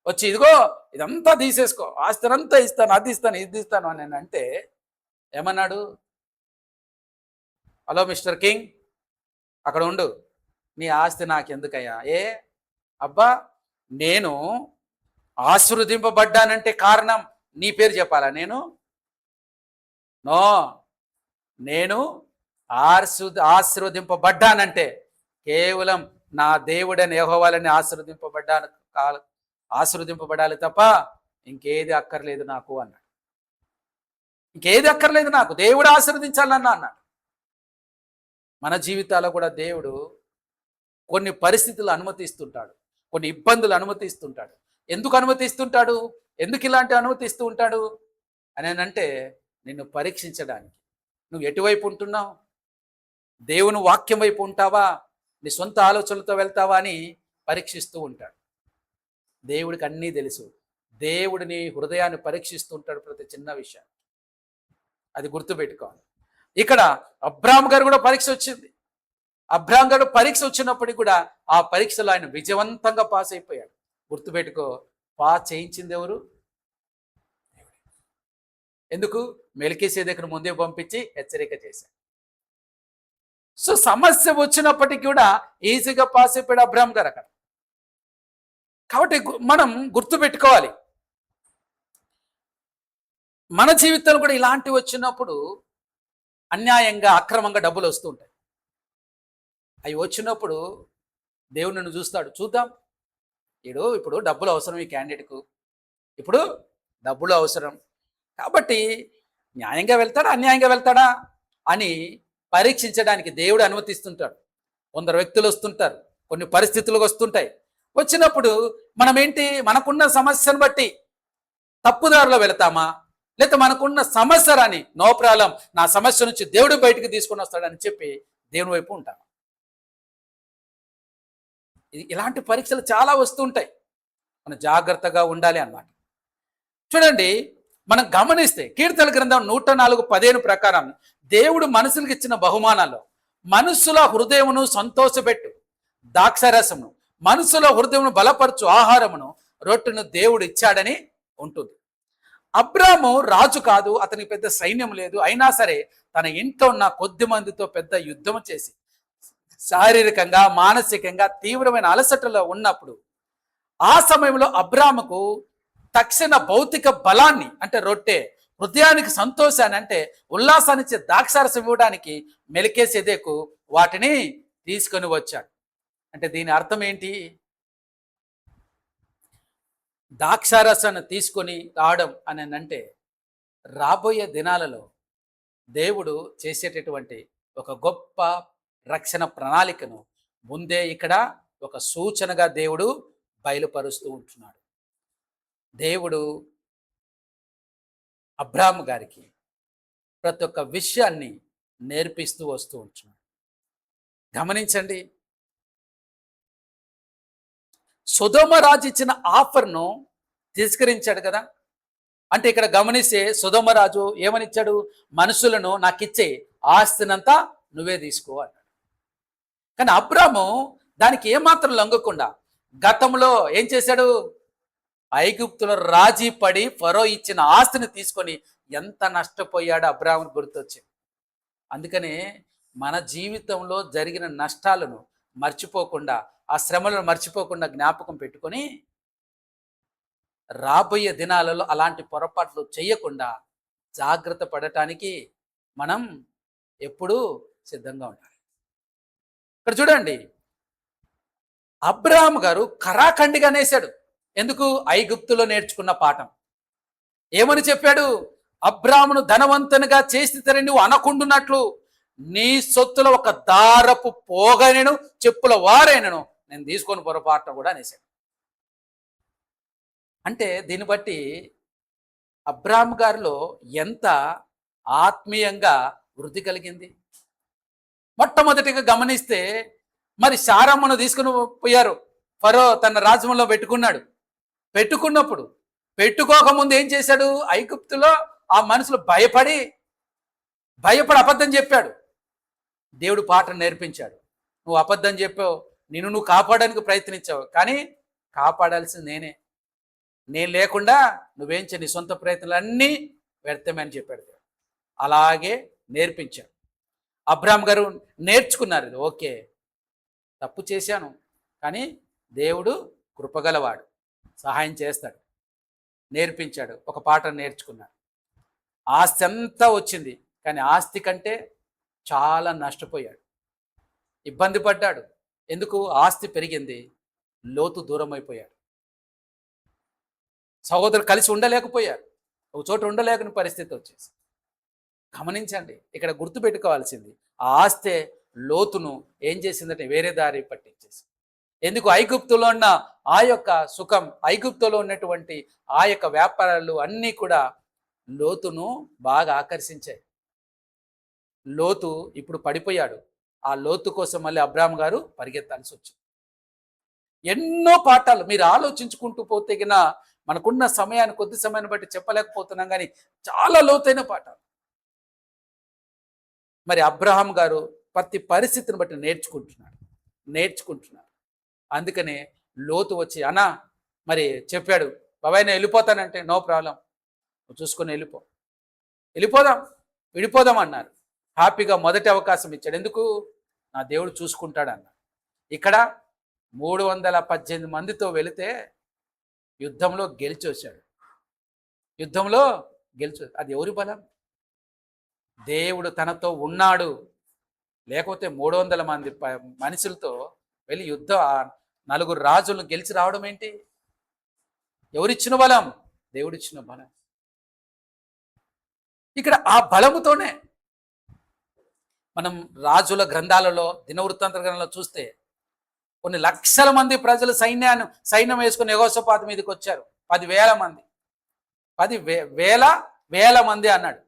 S1: వచ్చి ఇదిగో ఇదంతా తీసేసుకో, ఆస్తినంతా ఇస్తాను, అది ఇస్తాను, ఇది ఇస్తాను అని అంటే ఏమన్నాడు? హలో మిస్టర్ కింగ్, అక్కడ ఉండు, నీ ఆస్తి నాకెందుకయ్యా? అబ్బా, నేను ఆశీర్వదింపబడ్డానంటే కారణం నీ పేరు చెప్పాలా? నేను ఆశీర్వదింపబడ్డానంటే కేవలం నా దేవుడని యెహోవాలని ఆశీర్వదింపబడాలి తప్ప ఇంకేది అక్కర్లేదు నాకు అన్నాడు. ఇంకేది అక్కర్లేదు నాకు, దేవుడు ఆశీర్వదించాలన్నా అన్నాడు. మన జీవితాల్లో కూడా దేవుడు కొన్ని పరిస్థితులు అనుమతిస్తుంటాడు, కొన్ని ఇబ్బందులు అనుమతిస్తుంటాడు. ఎందుకు అనుమతిస్తుంటాడు? ఎందుకు ఇలాంటి అనుమతిస్తూ ఉంటాడు అని అంటే నిన్ను పరీక్షించడానికి. నువ్వు ఎటువైపు ఉంటున్నావు? దేవుని వాక్యం వైపు ఉంటావా, నీ సొంత ఆలోచనలతో వెళ్తావా అని పరీక్షిస్తూ ఉంటాడు. దేవుడికి అన్నీ తెలుసు. దేవుడిని హృదయాన్ని పరీక్షిస్తూ ఉంటాడు ప్రతి చిన్న విషయం. అది గుర్తుపెట్టుకోవాలి. ఇక్కడ అబ్రాహాము గారు కూడా పరీక్ష వచ్చింది. అబ్రాహాము గారు పరీక్ష వచ్చినప్పటికీ కూడా ఆ పరీక్షలో ఆయన విజయవంతంగా పాస్ అయిపోయాడు. గుర్తుపెట్టుకో, పాస్ చేయించింది ఎవరు? ఎందుకు? మెల్కీసెదెకును ముందే పంపించి హెచ్చరిక చేశాడు. సో సమస్య వచ్చినప్పటికీ కూడా ఈజీగా పాస్ అయిపోయాడు అబ్రాహాము గారు అక్కడ. కాబట్టి మనం గుర్తుపెట్టుకోవాలి, మన జీవితంలో కూడా ఇలాంటివి వచ్చినప్పుడు అన్యాయంగా అక్రమంగా డబ్బులు వస్తూ ఉంటాయి. అవి వచ్చినప్పుడు దేవుడు నన్ను చూస్తాడు. చూద్దాం, ఇప్పుడు డబ్బులు అవసరం ఈ క్యాండిడేట్కు, ఇప్పుడు డబ్బులు అవసరం కాబట్టి న్యాయంగా వెళ్తాడా అన్యాయంగా వెళ్తాడా అని పరీక్షించడానికి దేవుడు అనుమతిస్తుంటాడు. కొందరు వ్యక్తులు వస్తుంటారు, కొన్ని పరిస్థితులు వస్తుంటాయి. వచ్చినప్పుడు మనం మనకున్న సమస్యను బట్టి తప్పుదారిలో వెళతామా, లేకపోతే మనకున్న సమస్య రాని నో ప్రాబ్లం, నా సమస్య నుంచి దేవుడు బయటికి తీసుకొని వస్తాడని చెప్పి దేవుని వైపు ఉంటాం. ఇలాంటి పరీక్షలు చాలా వస్తుంటాయి, మనం జాగ్రత్తగా ఉండాలి అన్నమాట. చూడండి, మనం గమనిస్తే కీర్తన గ్రంథం 104:15 ప్రకారం దేవుడు మనుషులకు ఇచ్చిన బహుమానాల్లో మనుషుల హృదయమును సంతోషపెట్టు ద్రాక్షారసమును, మనుషుల హృదయమును బలపరచు ఆహారమును, రొట్టెను దేవుడు ఇచ్చాడని ఉంటుంది. అబ్రాహాము రాజు కాదు, అతనికి పెద్ద సైన్యం లేదు. అయినా సరే తన ఇంట్లో ఉన్న కొద్ది మందితో పెద్ద యుద్ధం చేసి శారీరకంగా మానసికంగా తీవ్రమైన అలసటలో ఉన్నప్పుడు ఆ సమయంలో అబ్రాహాముకు తక్షణ భౌతిక బలాన్ని అంటే రొట్టె, హృదయానికి సంతోషాన్ని అంటే ఉల్లాసాన్ని ఇచ్చే ద్రాక్షారసం ఇవ్వడానికి మెల్కీసెదెకు వాటిని తీసుకొని వచ్చాడు. అంటే దీని అర్థం ఏంటి? ద్రాక్షారసాన్ని తీసుకొని రావడం అని అంటే రాబోయే దినాలలో దేవుడు చేసేటటువంటి ఒక గొప్ప రక్షణ ప్రణాళికను ముందే ఇక్కడ ఒక సూచనగా దేవుడు బయలుపరుస్తూ ఉంటున్నాడు. దేవుడు అబ్రాహాము గారికి ప్రతి ఒక్క విషయాన్ని నేర్పిస్తూ వస్తూ ఉంటున్నాడు. గమనించండి, సొదొమ రాజు ఇచ్చిన ఆఫర్ను తిరస్కరించాడు కదా. అంటే ఇక్కడ గమనిస్తే సొదొమ రాజు ఏమనిచ్చాడు? మనుషులను నాకు ఇచ్చే ఆస్తినంతా నువ్వే తీసుకో అన్నాడు. కానీ అబ్రాహాము దానికి ఏమాత్రం లొంగకుండా గతంలో ఏం చేశాడు? ఐగుప్తులో రాజీ పడి ఫరో ఇచ్చిన ఆస్తిని తీసుకొని ఎంత నష్టపోయాడో అబ్రాహాముకు గుర్తొచ్చింది. అందుకనే మన జీవితంలో జరిగిన నష్టాలను మర్చిపోకుండా, ఆ శ్రమలను మర్చిపోకుండా జ్ఞాపకం పెట్టుకొని రాబోయే దినాలలో అలాంటి పొరపాట్లు చేయకుండా జాగ్రత్త పడటానికి మనం ఎప్పుడూ సిద్ధంగా ఉండాలి. ఇక్కడ చూడండి, అబ్రాహాము గారు కరాఖండిగా నేసాడు. ఎందుకు? ఐగుప్తులో నేర్చుకున్న పాఠం. ఏమని చెప్పాడు? అబ్రాహామును ధనవంతునిగా చేసితేనే నువ్వు అనకుండున్నట్లు నీ సొత్తుల ఒక దారపు పోగైనను చెప్పుల వారైనను నేను తీసుకొని పొరపాటున కూడా అనేసాడు. అంటే దీన్ని బట్టి అబ్రాహాము గారిలో ఎంత ఆత్మీయంగా వృద్ధి కలిగింది. మొట్టమొదటిగా గమనిస్తే మరి శారమ్మను తీసుకుని పోయారు. ఫరో తన రాజ్యంలో పెట్టుకున్నప్పుడు పెట్టుకోకముందు ఏం చేశాడు? ఐగుప్తులో ఆ మనుషులు భయపడి అబద్ధం చెప్పాడు. దేవుడు పాఠం నేర్పించాడు. నువ్వు అబద్ధం చెప్పావు, నువ్వు కాపాడడానికి ప్రయత్నించావు, కానీ కాపాడాల్సింది నేను లేకుండా నువ్వేం చేయ, నీ సొంత ప్రయత్నాలన్నీ వ్యర్థమే అని చెప్పాడు. అలాగే నేర్పించాడు. అబ్రాహాం గారు నేర్చుకున్నారు. ఓకే, తప్పు చేశాను, కానీ దేవుడు కృపగలవాడు, సహాయం చేస్తాడు. నేర్పించాడు, ఒక పాఠం నేర్చుకున్నాడు. ఆస్తి అంతా వచ్చింది, కానీ ఆస్తి కంటే చాలా నష్టపోయాడు, ఇబ్బంది పడ్డాడు. ఎందుకు? ఆస్తి పెరిగింది, లోతు దూరం అయిపోయాడు. సహోదరులు కలిసి ఉండలేకపోయారు, ఒక చోట ఉండలేకని పరిస్థితి వచ్చేసి. గమనించండి, ఇక్కడ గుర్తుపెట్టుకోవాల్సింది, ఆ ఆస్తే లోతును ఏం చేసిందంటే వేరే దారి పట్టించేసి. ఎందుకు? ఐగుప్తులో ఉన్న ఆ యొక్క సుఖం, ఐగుప్తులో ఉన్నటువంటి ఆ యొక్క వ్యాపారాలు అన్నీ కూడా లోతును బాగా ఆకర్షించాయి. లోతు ఇప్పుడు పడిపోయాడు. ఆ లోతు కోసం మళ్ళీ అబ్రాహాం గారు పరిగెత్తాల్సి వచ్చింది. ఎన్నో పాఠాలు మీరు ఆలోచించుకుంటూ పోతే గిన మనకున్న సమయాన్ని, కొద్ది సమయాన్ని బట్టి చెప్పలేకపోతున్నాం, కానీ చాలా లోతైన పాఠాలు. మరి అబ్రహాం గారు ప్రతి పరిస్థితిని బట్టి నేర్చుకుంటున్నాడు. అందుకనే లోతు వచ్చి, అన్నా మరి చెప్పాడు, బాబాయ్ నేను వెళ్ళిపోతానంటే, నో ప్రాబ్లం, నువ్వు చూసుకొని విడిపోదాం అన్నారు. హ్యాపీగా మొదటి అవకాశం ఇచ్చాడు. ఎందుకు? నా దేవుడు చూసుకుంటాడు అన్నాడు. ఇక్కడ 318 మందితో వెళితే యుద్ధంలో గెలిచొచ్చాడు. అది ఎవరి బలం? దేవుడు తనతో ఉన్నాడు. లేకపోతే 300 మంది మనుషులతో వెళ్ళి నలుగురు రాజులను గెలిచి రావడం ఏంటి? ఎవరిచ్చిన బలం? దేవుడిచ్చిన బలం. ఇక్కడ ఆ బలముతోనే మనం రాజుల గ్రంథాలలో, దినవృత్తాంత గ్రంథాలలో చూస్తే కొన్ని లక్షల మంది ప్రజలు సైన్యం వేసుకుని యెహోషాపాతు మీదకి వచ్చారు. 10,000 మంది, 10,000 మంది అన్నాడు.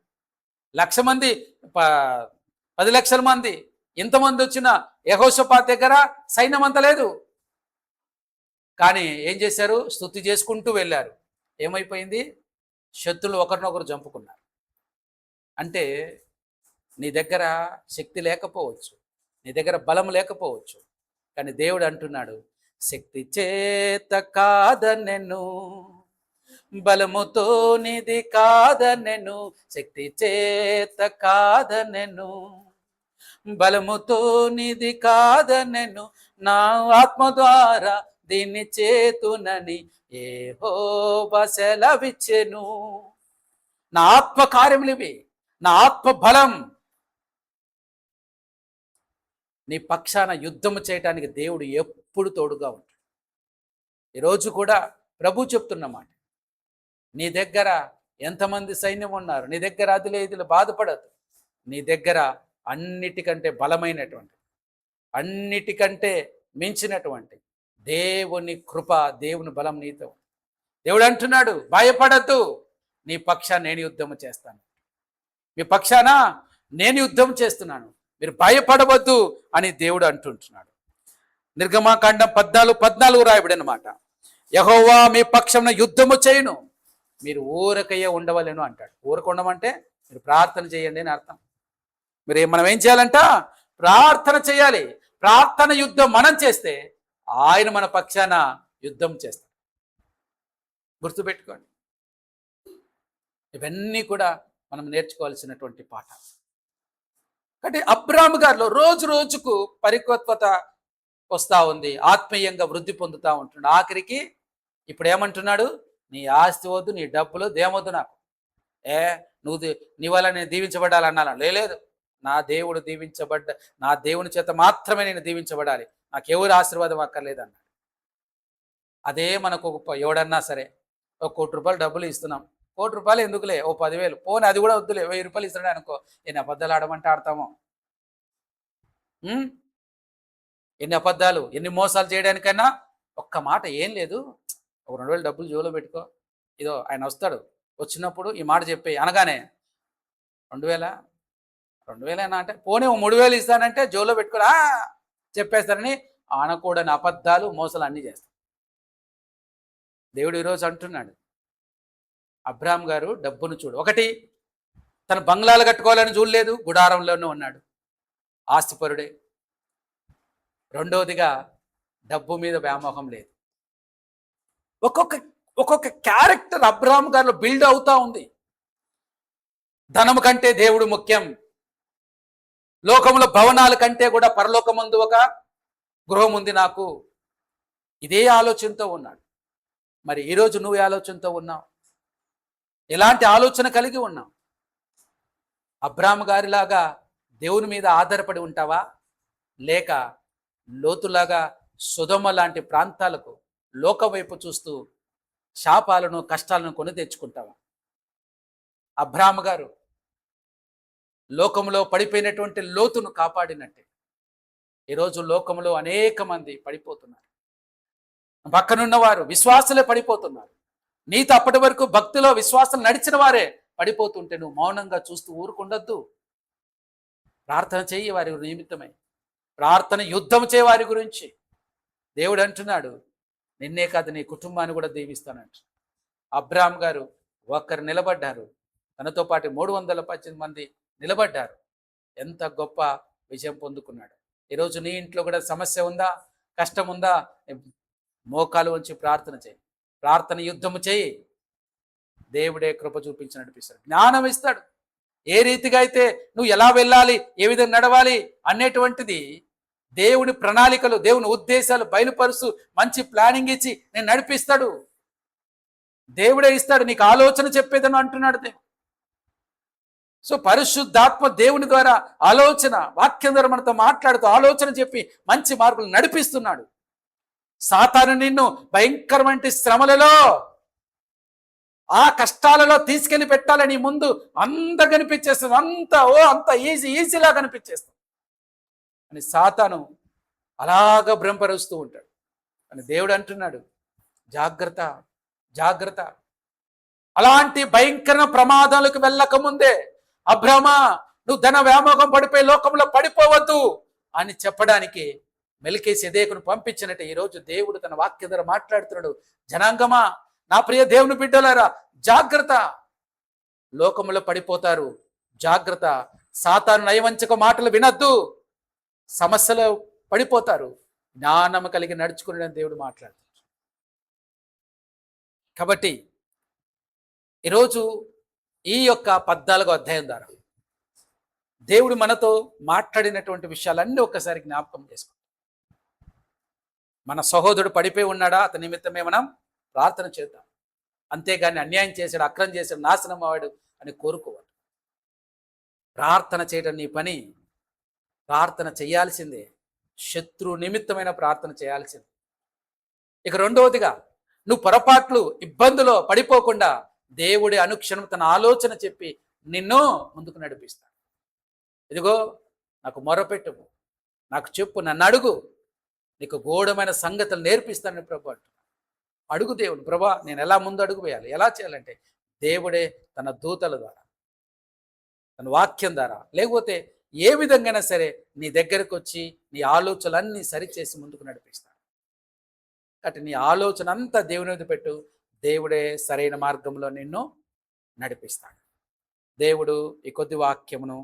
S1: 1,00,000 మంది, 10 లక్షల మంది, ఇంతమంది వచ్చిన యెహోషాపాతు దగ్గర సైన్యం అంత లేదు. కానీ ఏం చేశారు? స్తుతి చేసుకుంటూ వెళ్ళారు. ఏమైపోయింది? శత్రులు ఒకరినొకరు చంపుకున్నారు. అంటే నీ దగ్గర శక్తి లేకపోవచ్చు, నీ దగ్గర బలం లేకపోవచ్చు, కానీ దేవుడు అంటున్నాడు, శక్తి చేత కాదనెను, బలముతో నిది కాదనెను, శక్తి చేత కాదనెను, బలముతో నిది కాదనెను, నా ఆత్మ ద్వారా దీన్ని చేతునని యెహోవా సెలవిచ్చెను. నా ఆత్మ కార్యములివి, నా ఆత్మ బలం. నీ పక్షాన యుద్ధము చేయటానికి దేవుడు ఎప్పుడు తోడుగా ఉంటాడు. ఈరోజు కూడా ప్రభు చెప్తున్నమాట, నీ దగ్గర ఎంతమంది సైన్యం ఉన్నారు, నీ దగ్గర అదిలే బాధపడదు. నీ దగ్గర అన్నిటికంటే బలమైనటువంటి, అన్నిటికంటే మించినటువంటి దేవుని కృప, దేవుని బలం నీతో. దేవుడు అంటున్నాడు, భయపడద్దు, నీ పక్షాన నేను యుద్ధము చేస్తాను, మీ పక్షాన నేను యుద్ధం చేస్తున్నాను, మీరు భయపడవద్దు అని దేవుడు అంటుంటున్నాడు. నిర్గమాకాండం 14 రాయబడి అన్నమాట, యెహోవా మీ పక్షంన యుద్ధము చేయును, మీరు ఊరకయ్యే ఉండవలేను అంటాడు. ఊరక ఉండమంటే మీరు ప్రార్థన చేయండి అని అర్థం. మనం ఏం చేయాలంట? ప్రార్థన చేయాలి. ప్రార్థన యుద్ధం మనం చేస్తే ఆయన మన పక్షాన యుద్ధం చేస్తాడు. గుర్తుపెట్టుకోండి, ఇవన్నీ కూడా మనం నేర్చుకోవాల్సినటువంటి పాఠాలు. కాబట్టి అబ్రాహాం గారిలో రోజు రోజుకు పరిపక్వత వస్తూ ఉంది, ఆత్మీయంగా వృద్ధి పొందుతూ ఉంటున్నాడు. ఆఖరికి ఇప్పుడు ఏమంటున్నాడు? నీ ఆస్తి వద్దు, నీ డబ్బులు దేమొద్దు నాకు, నీ వల్ల నేను దీవించబడాలన్నాను. లేదు, నా దేవుడు నా దేవుని చేత మాత్రమే నేను దీవించబడాలి, నాకెవరు ఆశీర్వాదం అక్కర్లేదన్నాడు. అదే మనకు ఎవడన్నా సరే, ఒక ₹1,00,000 డబ్బులు ఇస్తున్నాం, ₹1,00,000 ఎందుకులే, ఓ 10,000 పోనీ, అది కూడా వద్దులే, ₹1,000 ఇస్తున్నాడు అనుకో, ఎన్ని అబద్ధాలు ఆడమంటే ఆడతామో, ఎన్ని అబద్ధాలు, ఎన్ని మోసాలు చేయడానికైనా ఒక్క మాట, ఏం లేదు, ఒక 2,000 డబ్బులు జోలో పెట్టుకో, ఇదో ఆయన వస్తాడు, వచ్చినప్పుడు ఈ మాట చెప్పే అనగానే 2,000 అంటే పోనీ 3,000 ఇస్తానంటే జోలో పెట్టుకోరా చెప్పేస్తారని అనకూడని అబద్ధాలు, మోసాలు అన్నీ చేస్తాడు. దేవుడు ఈరోజు అంటున్నాడు, అబ్రాహాం గారు డబ్బును చూడు, ఒకటి తన బంగ్లాలు కట్టుకోవాలని చూడలేదు, గుడారంలోనే ఉన్నాడు, ఆస్తిపరుడే. రెండవదిగా డబ్బు మీద వ్యామోహం లేదు. ఒక్కొక్క ఒక్కొక్క క్యారెక్టర్ అబ్రాహాం గారిలో బిల్డ్ అవుతా ఉంది. ధనము కంటే దేవుడు ముఖ్యం, లోకములో భవనాల కంటే కూడా పరలోకమందు ఒక గృహం ఉంది నాకు, ఇదే ఆలోచనతో ఉన్నాడు. మరి ఈరోజు నువ్వు ఆలోచనతో ఉన్నావు? ఎలాంటి ఆలోచన కలిగి ఉన్నావు? అబ్రాహాము గారిలాగా దేవుని మీద ఆధారపడి ఉంటావా, లేక లోతులాగా సొదొమ లాంటి ప్రాంతాలకు లోక వైపు చూస్తూ శాపాలను కష్టాలను కొని తెచ్చుకుంటావా? అబ్రాహాము గారు లోకములో పడిపోయినటువంటి లోతును కాపాడినట్టే ఈరోజు లోకములో అనేక మంది పడిపోతున్నారు. పక్కనున్నవారు విశ్వాసులే పడిపోతున్నారు. నీతో అప్పటి వరకు భక్తిలో విశ్వాసం నడిచిన వారే పడిపోతుంటే నువ్వు మౌనంగా చూస్తూ ఊరుకుండొద్దు. ప్రార్థన చెయ్యి వారి నిమిత్తమై, ప్రార్థన యుద్ధం చేయ వారి గురించి. దేవుడు అంటున్నాడు, నిన్నే కాదు నీ కుటుంబాన్ని కూడా దీవిస్తానంట. అబ్రాహాం గారు ఒక్కరు నిలబడ్డారు, తనతో పాటు 318 మంది నిలబడ్డారు. ఎంత గొప్ప విజయం పొందుకున్నాడు. ఈరోజు నీ ఇంట్లో కూడా సమస్య ఉందా, కష్టం ఉందా, మోకాలు వంచి ప్రార్థన చేయి, ప్రార్థన యుద్ధము చేయి. దేవుడే కృప చూపించి నడిపిస్తాడు, జ్ఞానం ఇస్తాడు. ఏ రీతిగా అయితే నువ్వు ఎలా వెళ్ళాలి, ఏ విధంగా నడవాలి అనేటువంటిది దేవుని ప్రణాళికలు, దేవుని ఉద్దేశాలు బయలుపరుస్తూ మంచి ప్లానింగ్ ఇచ్చి నేను నడిపిస్తాడు. దేవుడే ఇస్తాడు, నీకు ఆలోచన చెప్పేదని అంటున్నాడు దేవుడు. సో పరిశుద్ధాత్మ దేవుని ద్వారా ఆలోచన, వాక్యం ద్వారా మనతో మాట్లాడుతూ ఆలోచన చెప్పి మంచి మార్పులు నడిపిస్తున్నాడు. సాతాను నిన్ను భయంకరమైన శ్రమలలో, ఆ కష్టాలలో తీసుకెళ్లి పెట్టాలని ముందు అంత కనిపించేస్తుంది, అంత ఈజీలా కనిపించేస్తుంది అని సాతాను అలాగ భ్రమపరుస్తూ ఉంటాడు. అని దేవుడు అంటున్నాడు, జాగ్రత్త జాగ్రత్త. అలాంటి భయంకర ప్రమాదాలకు వెళ్ళకముందే అబ్రామా నువ్వు ధన వ్యామోహం పడిపోయి లోకంలో పడిపోవద్దు అని చెప్పడానికి మెల్కీసెదెకును పంపించినట్టు ఈరోజు దేవుడు తన వాక్యం ద్వారా మాట్లాడుతున్నాడు. జనాంగమా, నా ప్రియ దేవుని బిడ్డలారా, జాగ్రత్త, లోకంలో పడిపోతారు, జాగ్రత్త. సాతాను నయవంచక మాటలు వినద్దు, సమస్యలో పడిపోతారు. జ్ఞానం కలిగి నడుచుకుని దేవుడు మాట్లాడుతాడు. కాబట్టి ఈరోజు ఈ యొక్క 14వ అధ్యాయం ద్వారా దేవుడు మనతో మాట్లాడినటువంటి విషయాలన్నీ ఒక్కసారి జ్ఞాపకం చేసుకో. మన సహోదరుడు పడిపోయి ఉన్నాడా, అతని నిమిత్తమే మనం ప్రార్థన చేద్దాం. అంతేగాని అన్యాయం చేశాడు, అక్రమం చేశాడు, నాశనం అవ్వాడు అని కోరుకోవాలి. ప్రార్థన చేయడం నీ పని, ప్రార్థన చేయాల్సిందే, శత్రు నిమిత్తమైన ప్రార్థన చేయాల్సిందే. ఇక రెండవదిగా, నువ్వు పొరపాట్లు ఇబ్బందులో పడిపోకుండా దేవుడి అనుక్షణం తన ఆలోచన చెప్పి నిన్ను ముందుకు నడిపిస్తాడు. ఇదిగో నాకు మొరపెట్టు, నాకు చెప్పు, నన్ను అడుగు, నీకు గూఢమైన సంగతులు నేర్పిస్తానని ప్రభు అంటున్నాడు. అడుగు దేవుడు, ప్రభా నేను ఎలా ముందు అడుగు వేయాలి, ఎలా చేయాలంటే దేవుడే తన దూతల ద్వారా, తన వాక్యం ద్వారా, లేకపోతే ఏ విధంగానైనా సరే నీ దగ్గరకు వచ్చి నీ ఆలోచనలన్నీ సరిచేసి ముందుకు నడిపిస్తాడు. కాబట్టి నీ ఆలోచన అంతా దేవుని మీద పెట్టు, దేవుడే సరైన మార్గంలో నిన్ను నడిపిస్తాడు. దేవుడు ఈ కొద్ది వాక్యమును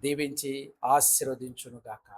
S1: దీవించి ఆశీర్వదించునుగాక.